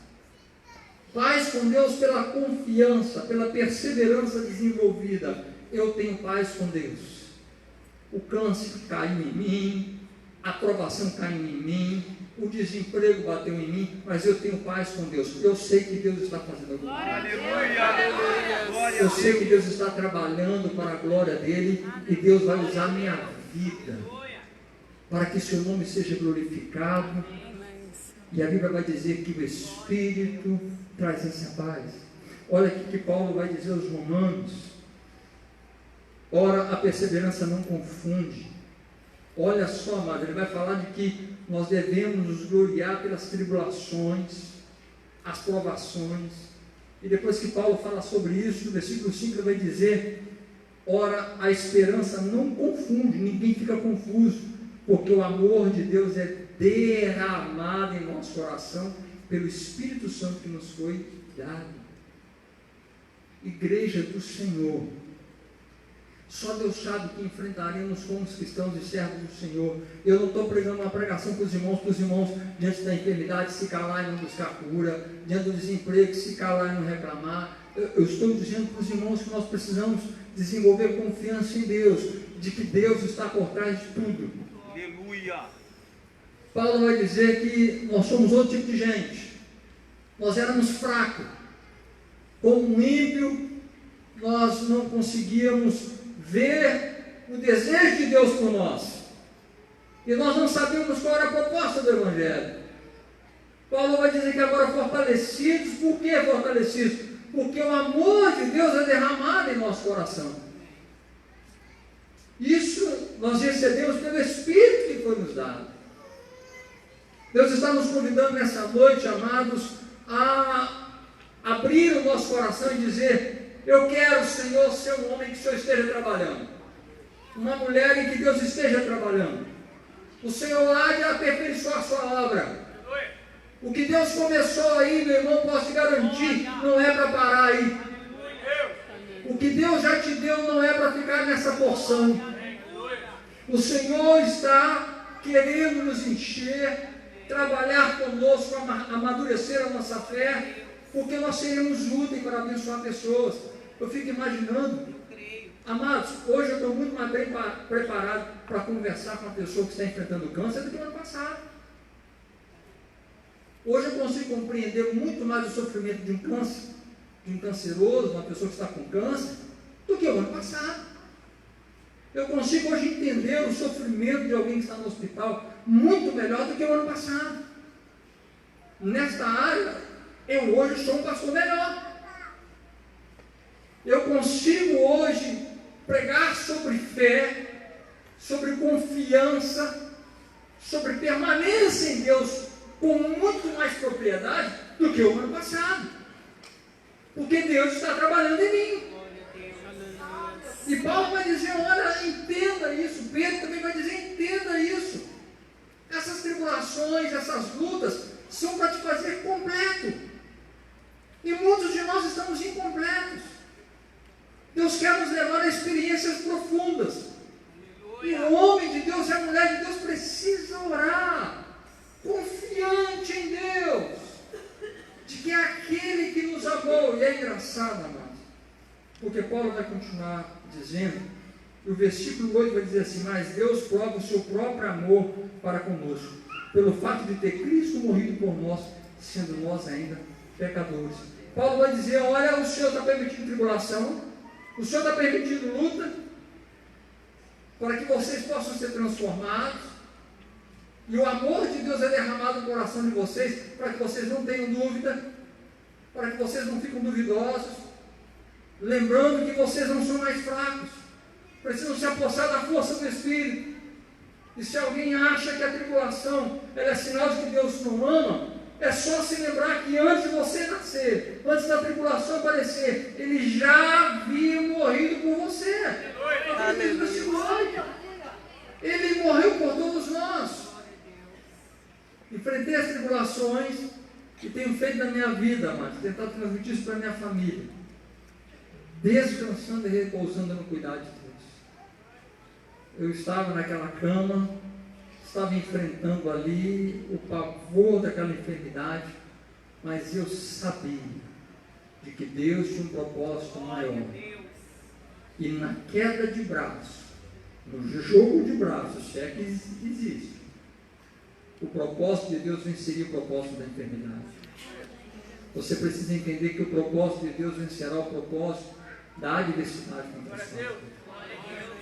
Paz com Deus pela confiança, pela perseverança desenvolvida. Eu tenho paz com Deus. O câncer caiu em mim, a provação caiu em mim, o desemprego bateu em mim, mas eu tenho paz com Deus. Eu sei que Deus está fazendo alguma coisa. Aleluia! Eu sei que Deus está trabalhando para a glória dele e Deus vai usar a minha vida para que seu nome seja glorificado. E a Bíblia vai dizer que o Espírito traz essa paz. Olha aqui que Paulo vai dizer aos Romanos: ora, a perseverança não confunde. Olha só, amado, ele vai falar de que nós devemos nos gloriar pelas tribulações, as provações. E depois que Paulo fala sobre isso, no versículo 5 ele vai dizer: ora, a esperança não confunde, ninguém fica confuso, porque o amor de Deus é derramado em nosso coração pelo Espírito Santo que nos foi dado. Igreja do Senhor, só Deus sabe que enfrentaremos como os cristãos e servos do Senhor. Eu não estou pregando uma pregação para os irmãos diante da enfermidade se calar e não buscar cura, diante do desemprego se calar e não reclamar. Eu estou dizendo para os irmãos que nós precisamos desenvolver confiança em Deus, de que Deus está por trás de tudo. Aleluia! Paulo vai dizer que nós somos outro tipo de gente. Nós éramos fracos. Como um ímpio, nós não conseguíamos ver o desejo de Deus por nós. E nós não sabíamos qual era a proposta do Evangelho. Paulo vai dizer que agora fortalecidos, por que fortalecidos? Porque o amor de Deus é derramado em nosso coração. Isso nós recebemos pelo Espírito que foi nos dado. Deus está nos convidando nessa noite, amados, a abrir o nosso coração e dizer: eu quero, Senhor, ser um homem que o Senhor esteja trabalhando, uma mulher em que Deus esteja trabalhando. O Senhor há de aperfeiçoar a sua obra. O que Deus começou aí, meu irmão, posso te garantir, não é para parar aí. O que Deus já te deu não é para ficar nessa porção. O Senhor está querendo nos encher, trabalhar conosco, amadurecer a nossa fé, porque nós seremos úteis para abençoar pessoas. Eu fico imaginando, amados, hoje eu estou muito mais bem preparado para conversar com uma pessoa que está enfrentando câncer do que no ano passado. Hoje eu consigo compreender muito mais o sofrimento de um câncer, de um canceroso, uma pessoa que está com câncer, do que o ano passado. Eu consigo hoje entender o sofrimento de alguém que está no hospital muito melhor do que o ano passado. Nesta área, eu hoje sou um pastor melhor. Eu consigo hoje pregar sobre fé, sobre confiança, sobre permanência em Deus com muito mais propriedade do que o ano passado. Porque Deus está trabalhando em mim. E Paulo vai dizer: olha, entenda isso. Pedro também vai dizer: entenda isso. Essas tribulações, essas lutas são para te fazer completo. E muitos de nós estamos incompletos. Deus quer nos levar a experiências profundas. E o homem de Deus e a mulher de Deus precisa orar, confiante em Deus, de que é aquele que nos amou. E é engraçado, amados, porque Paulo vai continuar dizendo, e o versículo 8 vai dizer assim: mas Deus prova o seu próprio amor para conosco, pelo fato de ter Cristo morrido por nós, sendo nós ainda pecadores. Paulo vai dizer: olha, o Senhor está permitindo tribulação, o Senhor está permitindo luta, para que vocês possam ser transformados, e o amor de Deus é derramado no coração de vocês, para que vocês não tenham dúvida, para que vocês não fiquem duvidosos, lembrando que vocês não são mais fracos, precisam se apossar da força do Espírito. E se alguém acha que a tribulação é sinal de que Deus não ama, é só se lembrar que antes de você nascer, antes da tribulação aparecer, Ele já havia morrido por você. Ele morreu por todos nós. Enfrentei as tribulações e tenho feito na minha vida, mas tentado transmitir isso para a minha família, descansando e repousando no cuidado de Deus. Eu estava naquela cama, estava enfrentando ali o pavor daquela enfermidade, mas eu sabia de que Deus tinha um propósito maior. E na queda de braços, no jogo de braços, se é que existe, o propósito de Deus venceria o propósito da enfermidade. Você precisa entender que o propósito de Deus vencerá o propósito da adversidade contra você.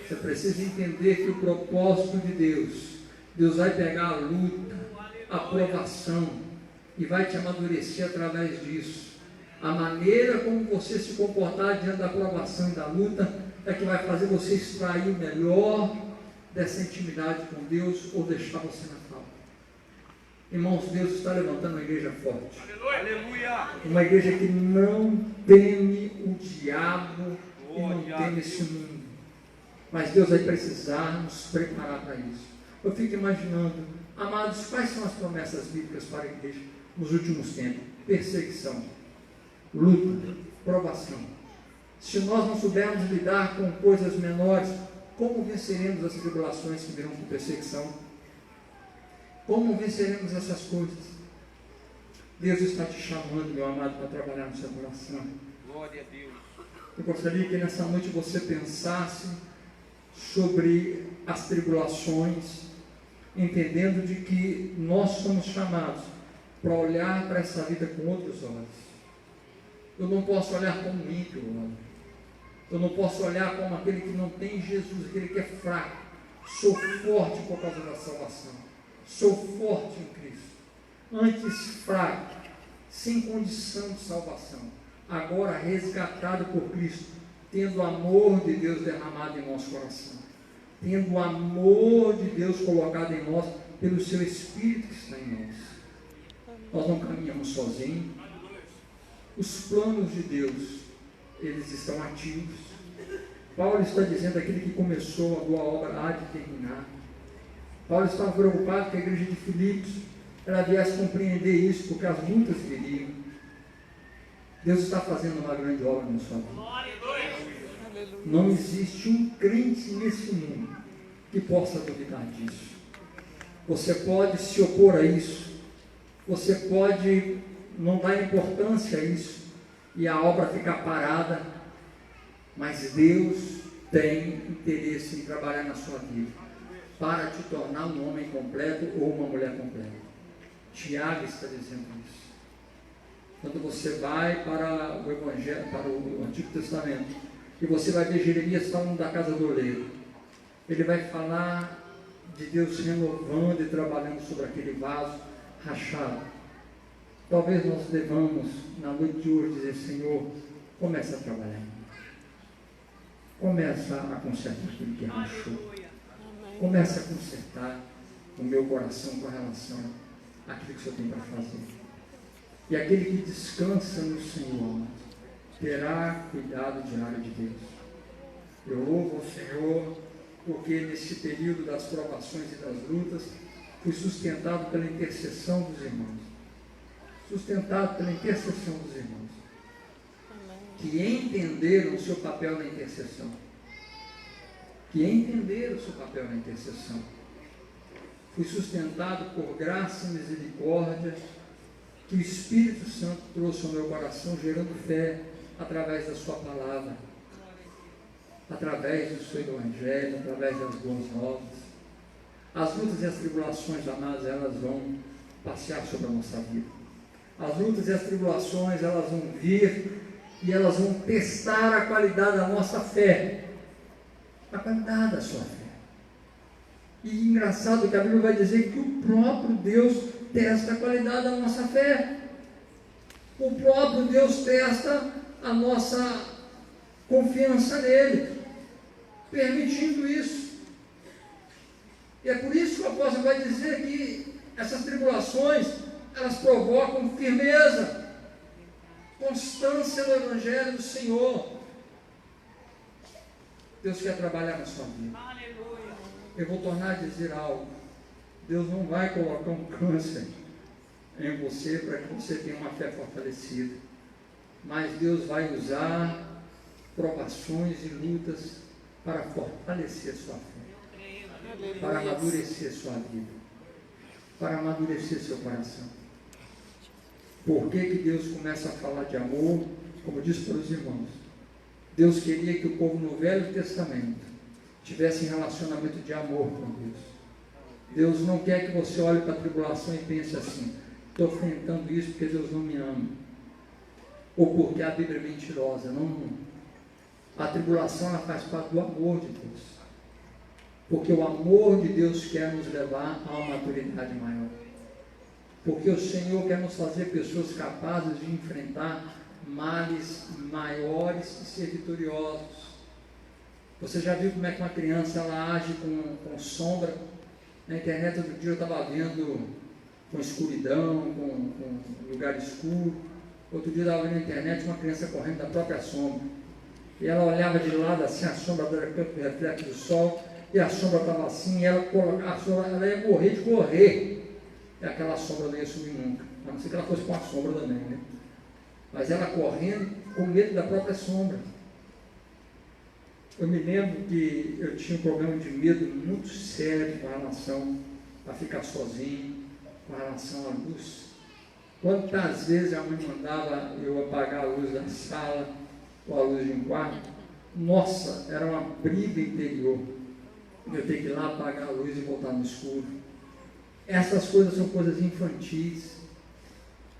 Você precisa entender que o propósito de Deus vai pegar a luta, a provação, e vai te amadurecer através disso. A maneira como você se comportar diante da provação e da luta é que vai fazer você extrair o melhor dessa intimidade com Deus ou deixar você na falta. Irmãos, Deus está levantando uma igreja forte. Aleluia! Uma igreja que não teme o diabo e não teme esse mundo. Mas Deus vai precisar nos preparar para isso. Eu fico imaginando, amados, quais são as promessas bíblicas para a igreja nos últimos tempos? Perseguição, luta, provação. Se nós não soubermos lidar com coisas menores, como venceremos as tribulações que virão com perseguição? Como venceremos essas coisas? Deus está te chamando, meu amado, para trabalhar no seu coração. Glória a Deus. Eu gostaria que nessa noite você pensasse sobre as tribulações, entendendo de que nós somos chamados para olhar para essa vida com outros olhos. Eu não posso olhar como um ímpio, olha. Eu não posso olhar como aquele que não tem Jesus, aquele que é fraco. Sou forte por causa da salvação. Sou forte em Cristo. Antes fraco, sem condição de salvação. Agora resgatado por Cristo, tendo o amor de Deus derramado em nosso coração. Tendo o amor de Deus colocado em nós pelo seu Espírito que está em nós. Nós não caminhamos sozinhos. Os planos de Deus, eles estão ativos. Paulo está dizendo, aquele que começou a boa obra há de terminar. Paulo estava preocupado que a igreja de Filipos ela viesse compreender isso, porque as lutas viriam. Deus está fazendo uma grande obra na sua vida. Não existe um crente nesse mundo que possa duvidar disso. Você pode se opor a isso, você pode não dar importância a isso, e a obra ficar parada, mas Deus tem interesse em trabalhar na sua vida, para te tornar um homem completo ou uma mulher completa. Tiago está dizendo isso. Quando você vai para o Evangelho, para o Antigo Testamento, e você vai ver Jeremias falando da casa do oleiro, ele vai falar de Deus renovando e trabalhando sobre aquele vaso rachado. Talvez nós devamos, na noite de hoje, dizer: Senhor, começa a trabalhar. Começa a consertar aquilo que rachou. Começa a consertar o meu coração com relação àquilo que o Senhor tem para fazer. E aquele que descansa no Senhor terá cuidado diário de Deus. Eu louvo ao Senhor porque nesse período das provações e das lutas fui sustentado pela intercessão dos irmãos. Sustentado pela intercessão dos irmãos. Que entenderam o seu papel na intercessão. Que entenderam o seu papel na intercessão. Fui sustentado por graça e misericórdia que o Espírito Santo trouxe ao meu coração, gerando fé através da sua palavra, através do seu Evangelho, através das boas novas. As lutas e as tribulações, amados, elas vão passear sobre a nossa vida. As lutas e as tribulações, elas vão vir e elas vão testar a qualidade da nossa fé, a qualidade da sua fé. E engraçado que a Bíblia vai dizer que o próprio Deus testa a qualidade da nossa fé. O próprio Deus testa a nossa confiança nele, permitindo isso. E é por isso que o apóstolo vai dizer que essas tribulações, elas provocam firmeza, constância no Evangelho do Senhor. Deus quer trabalhar na sua vida. Eu vou tornar a dizer algo. Deus não vai colocar um câncer em você para que você tenha uma fé fortalecida. Mas Deus vai usar provações e lutas para fortalecer a sua fé, para amadurecer a sua vida, para amadurecer seu coração. Por que que Deus começa a falar de amor? Como disse para os irmãos, Deus queria que o povo no Velho Testamento tivesse um relacionamento de amor com Deus. Deus não quer que você olhe para a tribulação e pense assim: estou enfrentando isso porque Deus não me ama, ou porque a Bíblia é mentirosa. Não. A tribulação, ela faz parte do amor de Deus, porque o amor de Deus quer nos levar a uma maturidade maior, porque o Senhor quer nos fazer pessoas capazes de enfrentar males maiores e ser vitoriosos. Você já viu como é que uma criança ela age com sombra? Na internet outro dia eu estava vendo com escuridão, com lugar escuro. Outro dia eu estava vendo na internet uma criança correndo da própria sombra. E ela olhava de lado assim, a sombra era canto reflexo do sol, e a sombra estava assim, e ela ia morrer de correr. E aquela sombra não ia sumir nunca. A não ser que ela fosse com a sombra também, né? Mas ela correndo com medo da própria sombra. Eu me lembro que eu tinha um problema de medo muito sério com relação a ficar sozinho, com relação à luz. Quantas vezes a mãe mandava eu apagar a luz da sala ou a luz de um quarto? Nossa, era uma briga interior. Eu tenho que ir lá apagar a luz e voltar no escuro. Essas coisas são coisas infantis.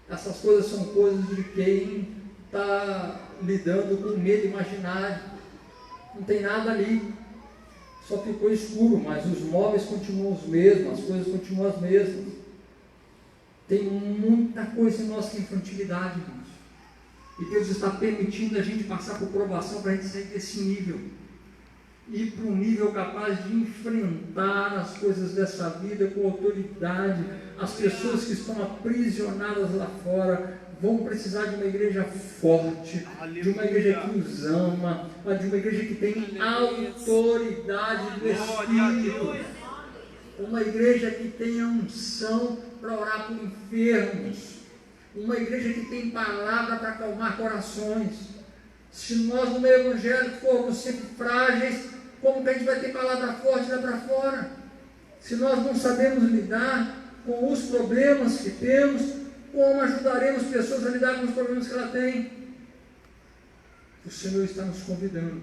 Essas coisas são coisas de quem está lidando com medo imaginário. Não tem nada ali. Só ficou escuro, mas os móveis continuam os mesmos, as coisas continuam as mesmas. Tem muita coisa em nossa infantilidade, irmãos. E Deus está permitindo a gente passar por provação para a gente sair desse nível. Ir para um nível capaz de enfrentar as coisas dessa vida com autoridade. As pessoas que estão aprisionadas lá fora vão precisar de uma igreja forte, de uma igreja que os ama, de uma igreja que tem autoridade do Espírito. Uma igreja que tenha unção para orar por enfermos. Uma igreja que tem palavra para acalmar corações. Se nós no meio evangélico formos sempre frágeis, como que a gente vai ter palavra forte lá para fora? Se nós não sabemos lidar com os problemas que temos, como ajudaremos pessoas a lidar com os problemas que ela tem? O Senhor está nos convidando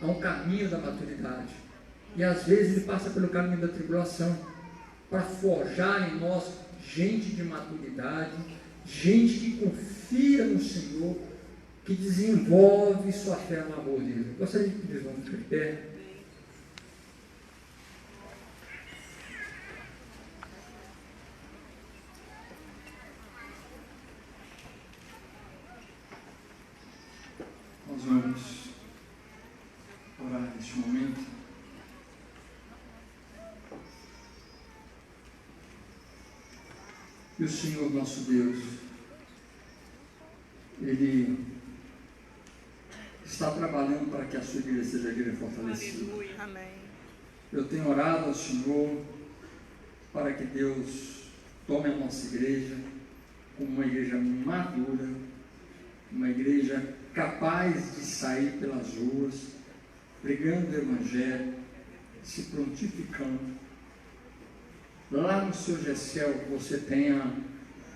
a um caminho da maturidade. E às vezes Ele passa pelo caminho da tribulação para forjar em nós gente de maturidade, gente que confia no Senhor, que desenvolve sua fé no amor dele. Gostaria de pedir, vamos ficar de pé. Nós vamos orar neste momento. E o Senhor nosso Deus, Ele está trabalhando para que a sua igreja seja a igreja fortalecida. Amém. Eu tenho orado ao Senhor para que Deus tome a nossa igreja como uma igreja madura, uma igreja capaz de sair pelas ruas, pregando o Evangelho, se prontificando. Lá no seu Gessel, você tenha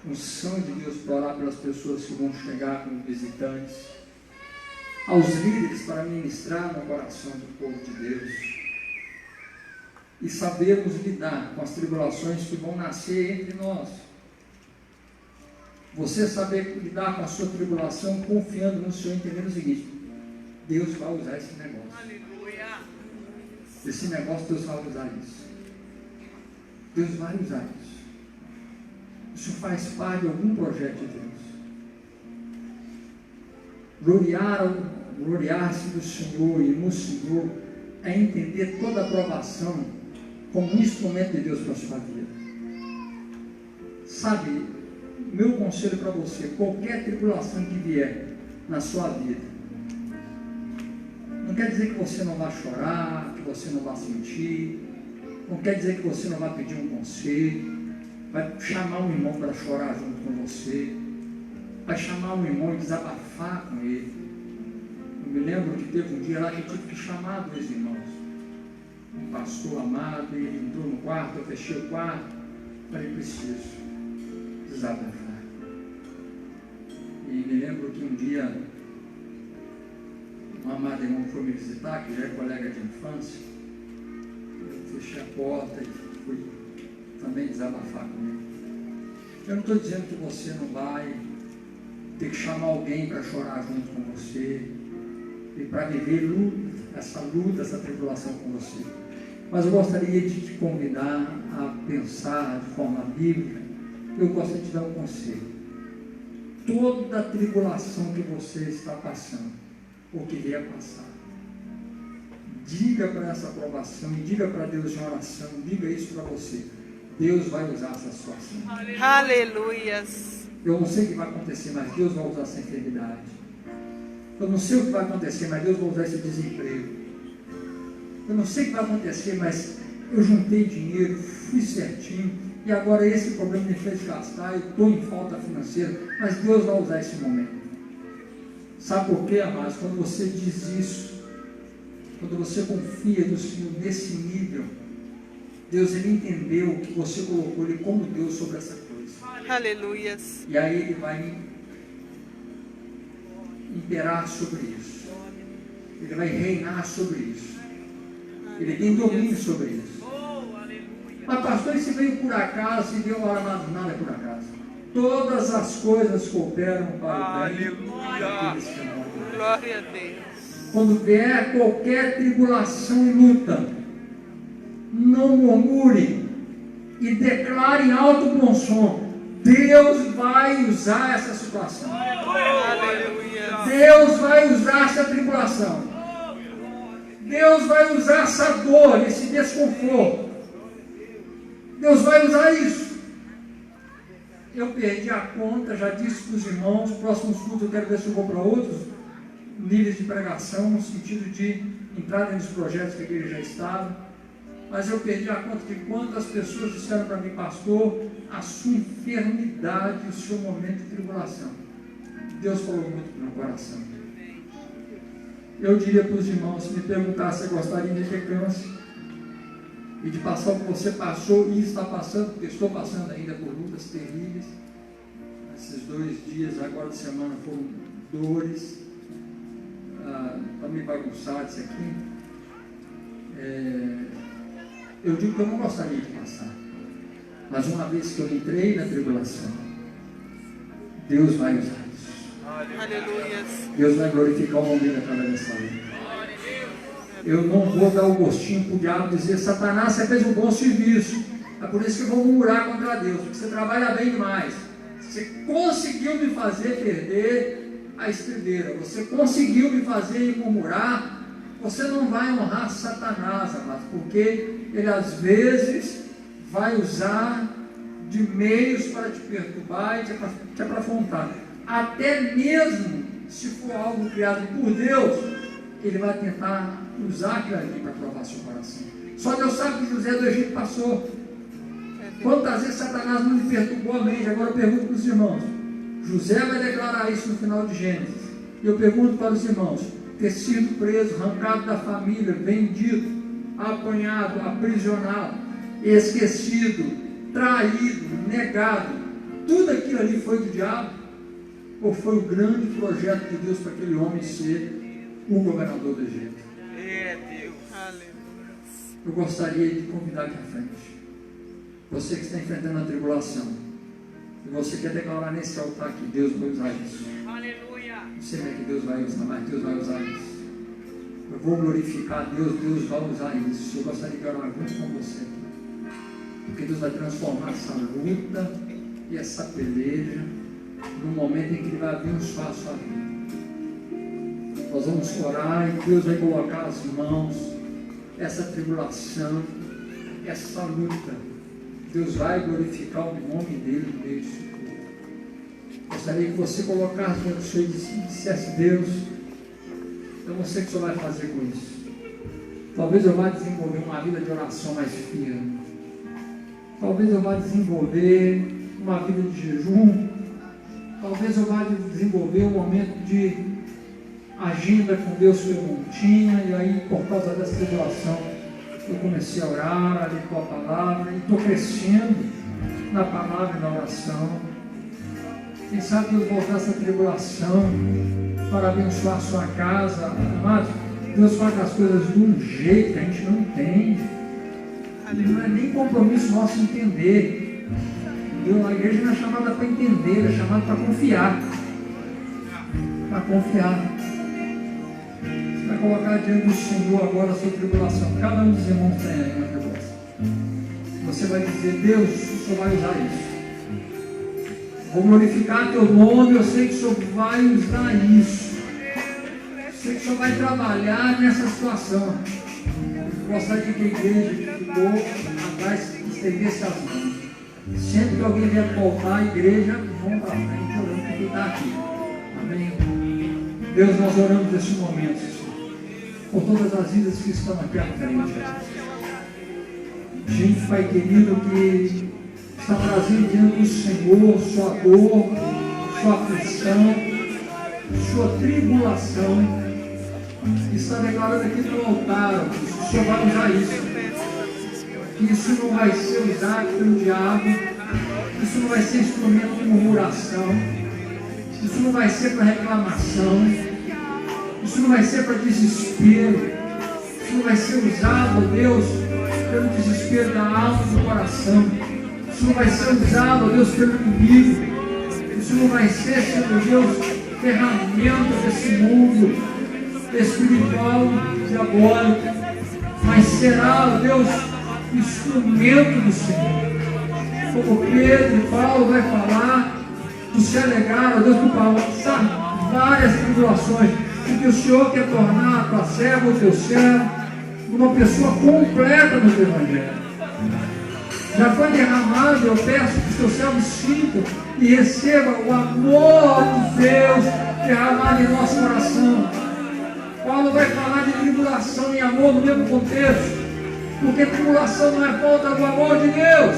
unção de Deus para orar pelas pessoas que vão chegar como visitantes, aos líderes para ministrar no coração do povo de Deus, e sabermos lidar com as tribulações que vão nascer entre nós. Você saber lidar com a sua tribulação confiando no Senhor, entendendo o seguinte: Deus vai usar esse negócio. Aleluia. Esse negócio Deus vai usar isso. Deus vai usar isso. Isso faz parte de algum projeto de Deus. Gloriar-se do Senhor e no Senhor é entender toda a aprovação como um instrumento de Deus para a sua vida. Sabe, meu conselho para você: qualquer tribulação que vier na sua vida, não quer dizer que você não vai chorar, que você não vai sentir, não quer dizer que você não vai pedir um conselho, vai chamar um irmão para chorar junto com você, vai chamar um irmão e desabafar com ele. Eu me lembro que teve um dia lá que eu tive que chamar dois irmãos, um pastor amado, e ele entrou no quarto, eu fechei o quarto, falei: preciso desabafar. E me lembro que um dia um amado irmão foi me visitar, que já é colega de infância. Eu fechei a porta e fui também desabafar com ele. Eu não estou dizendo que você não vai ter que chamar alguém para chorar junto com você e para viver luta, essa tribulação com você. Mas eu gostaria de te convidar a pensar de forma bíblica. Eu gostaria de te dar um conselho. Toda tribulação que você está passando, ou que vier passar, diga para essa aprovação e diga para Deus em oração, diga isso para você: Deus vai usar essa situação. Aleluias. Eu não sei o que vai acontecer, mas Deus vai usar essa enfermidade. Eu não sei o que vai acontecer, mas Deus vai usar esse desemprego. Eu não sei o que vai acontecer, mas eu juntei dinheiro, fui certinho, e agora esse problema me fez gastar, eu estou em falta financeira, mas Deus vai usar esse momento. Sabe por quê, amados? Quando você diz isso, quando você confia no Senhor nesse nível, Deus, Ele entendeu que você colocou Ele como Deus sobre essa coisa. Aleluias. E aí Ele vai imperar sobre isso. Ele vai reinar sobre isso. Ele tem domínio sobre isso. Mas pastor, isso veio por acaso e deu hora, nada por acaso. Todas as coisas cooperam para o bem daqueles que amam a Deus. Glória a Deus. Quando vier qualquer tribulação e luta, não murmure e declare em alto bom som: Deus vai usar essa situação. Aleluia. Deus vai usar essa tribulação. Deus vai usar essa dor, esse desconforto. Deus vai usar isso. Eu perdi a conta, já disse para os irmãos, próximos cultos eu quero ver se eu vou para outros níveis de pregação, no sentido de entrar nos projetos que a igreja já estava. Mas eu perdi a conta de quantas pessoas disseram para mim: pastor, a sua enfermidade, o seu momento de tribulação. Deus falou muito no meu coração. Eu diria para os irmãos, se me perguntasse se gostaria de ter câncer e de passar o que você passou e está passando, porque estou passando ainda por lutas terríveis. Esses 2 dias agora de semana foram dores. Está meio bagunçado isso aqui. Eu digo que eu não gostaria de passar, mas uma vez que eu entrei na tribulação, Deus vai usar isso. Aleluias. Deus vai glorificar o nome dele através dessa luta. Eu não vou dar o gostinho para o diabo dizer: Satanás, você fez um bom serviço, é por isso que eu vou murmurar contra Deus, porque você trabalha bem demais. Você conseguiu me fazer perder a estribeira, você conseguiu me fazer murmurar. Você não vai honrar Satanás, amado, porque ele às vezes vai usar de meios para te perturbar e te afrontar. Até mesmo se for algo criado por Deus, ele vai tentar usar aquilo ali para provar seu coração. Só Deus sabe que José do Egito passou. Quantas vezes Satanás não lhe perturbou a mente? Agora eu pergunto para os irmãos. José vai declarar isso no final de Gênesis. E eu pergunto para os irmãos: ter sido preso, arrancado da família, vendido, apanhado, aprisionado, esquecido, traído, negado, tudo aquilo ali foi do diabo? Ou foi o grande projeto de Deus para aquele homem ser o governador do Egito? Deus. Eu gostaria de convidar aqui à frente, você que está enfrentando a tribulação, e você quer declarar nesse altar que Deus vai usar isso. Não sei como é que Deus vai usar, mas Deus vai usar isso. Eu vou glorificar Deus, Deus vai usar isso. Eu gostaria de orar junto com você aqui, porque Deus vai transformar essa luta e essa peleja num momento em que Ele vai abençoar a sua vida. Nós vamos orar e Deus vai colocar as mãos, essa tribulação, essa luta. Deus vai glorificar o nome dEle no meio disso tudo. Gostaria que você colocasse diante do Senhor e dissesse: Deus, eu não sei o que o Senhor vai fazer com isso. Talvez eu vá desenvolver uma vida de oração mais firme. Talvez eu vá desenvolver uma vida de jejum. Talvez eu vá desenvolver um momento de agenda com Deus que eu não tinha, e aí por causa dessa tribulação eu comecei a orar, a ler a palavra, e estou crescendo na palavra e na oração. Quem sabe Deus vai usar essa tribulação para abençoar a sua casa, amados. Deus faz as coisas de um jeito que a gente não entende. Não é nem compromisso nosso entender. A igreja não é chamada para entender, é chamada para confiar. Para confiar. Você vai colocar diante do Senhor agora a sua tribulação. Cada um dos irmãos tem aí uma tribulação. Você vai dizer: Deus, o Senhor vai usar isso. Vou glorificar teu nome, eu sei que o Senhor vai usar isso. Eu sei que o Senhor vai trabalhar nessa situação. Eu gostaria que a igreja que ficou atrás estendesse as mãos. Sempre que alguém vier voltar a igreja, vamos para frente, orando porque está aqui. Amém? Deus, nós oramos nesse momento, Senhor, por todas as vidas que estão aqui à frente. Gente, Pai querido, que está trazendo diante do Senhor sua dor, sua aflição, sua tribulação. Está declarando aqui no altar, o Senhor vai usar isso. Que isso não vai ser usado pelo diabo, isso não vai ser instrumento de murmuração, isso não vai ser para reclamação, isso não vai ser para desespero, isso não vai ser usado, Deus, pelo desespero da alma e do coração, isso não vai ser usado, Deus, pelo inimigo, isso não vai ser, Senhor Deus, ferramenta desse mundo espiritual, diabólico, mas será, Deus, instrumento do Senhor. Como Pedro e Paulo vai falar, tu se alegraram, Deus, tu passar várias tribulações, porque o Senhor quer tornar a tua serva, o teu servo, uma pessoa completa no teu evangelho. Já foi derramado, eu peço que os teus servos sintam e recebam o amor de Deus derramado em nosso coração. Paulo vai falar de tribulação e amor no mesmo contexto, porque tribulação não é falta do amor de Deus.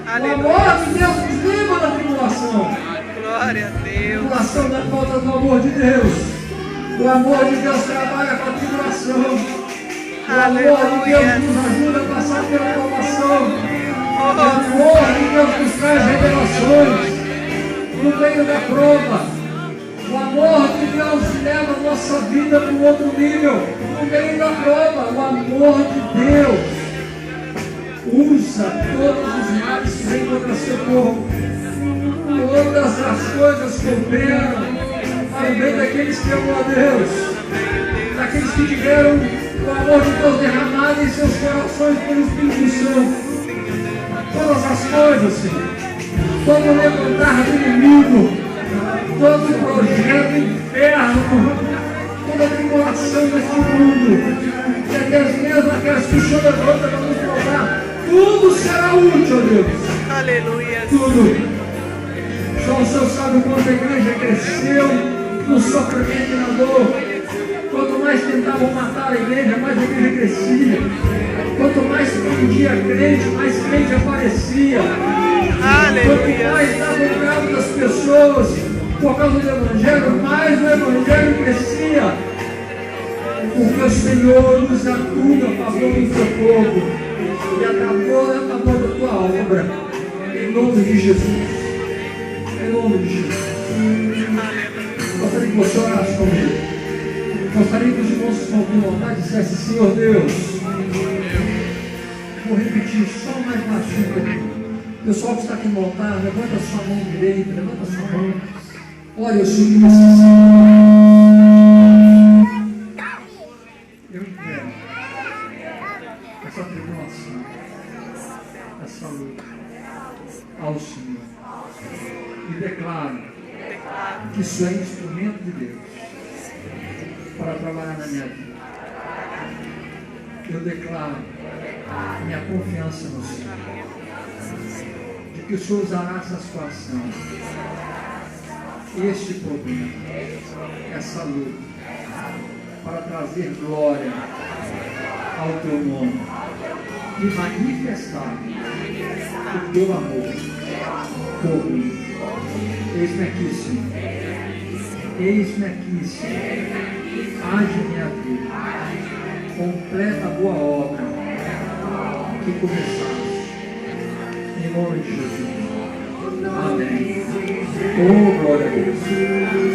Aleluia. O amor de Deus nos livra da tribulação. Glória a Deus. Tribulação não é falta do amor de Deus. O amor de Deus trabalha com a tribulação. O amor de Deus nos ajuda a passar pela provação. O amor de Deus nos traz revelações no meio da prova. O amor de Deus leva a nossa vida para um outro nível, no meio da prova. O amor de Deus usa todos os males que vêm contra seu povo. Todas as coisas cooperam para o bem daqueles que amam a Deus, daqueles que tiveram o amor de Deus derramado em seus corações pelo Espírito Santo. Todas as coisas, Senhor, todo levantar do inimigo, todo projeto inferno, toda tribulação deste mundo, e até mesmo aquelas que o Senhor levanta para nos provar, tudo será útil, ó Deus. Aleluia. Tudo. Só o Senhor sabe o quanto a igreja cresceu no sofrimento e na dor. Quanto mais tentavam matar a igreja, mais a igreja crescia. Quanto mais prendia crente, mais crente aparecia. Aleluia. Quanto mais davam cabo das pessoas por causa do Evangelho, mais o Evangelho crescia. Porque o Senhor usa tudo a favor do seu povo e a favor da tua obra. Em nome de Jesus. Em nome de Jesus. Gostaria que você orasse comigo. Gostaria que os irmãos que estão ouvindo vontade dissessem: Senhor Deus, vou repetir só mais baixinho aqui. O pessoal que está aqui montado, levanta a sua mão direita, levanta a sua mão. Olha, eu sou eu entrego essa tribulação, essa luta ao Senhor e declaro que isso é instrumento de Deus para trabalhar na minha vida. Eu declaro minha confiança no Senhor, de que o Senhor usará essa situação, este problema, essa luta, para trazer glória ao teu nome e manifestar o teu amor por mim. Eis-me aqui, Senhor. Eis-me aqui, Senhor. Age minha vida. Completa a boa obra que começaste. Em nome de Jesus. Amém. Oh, glória a Deus.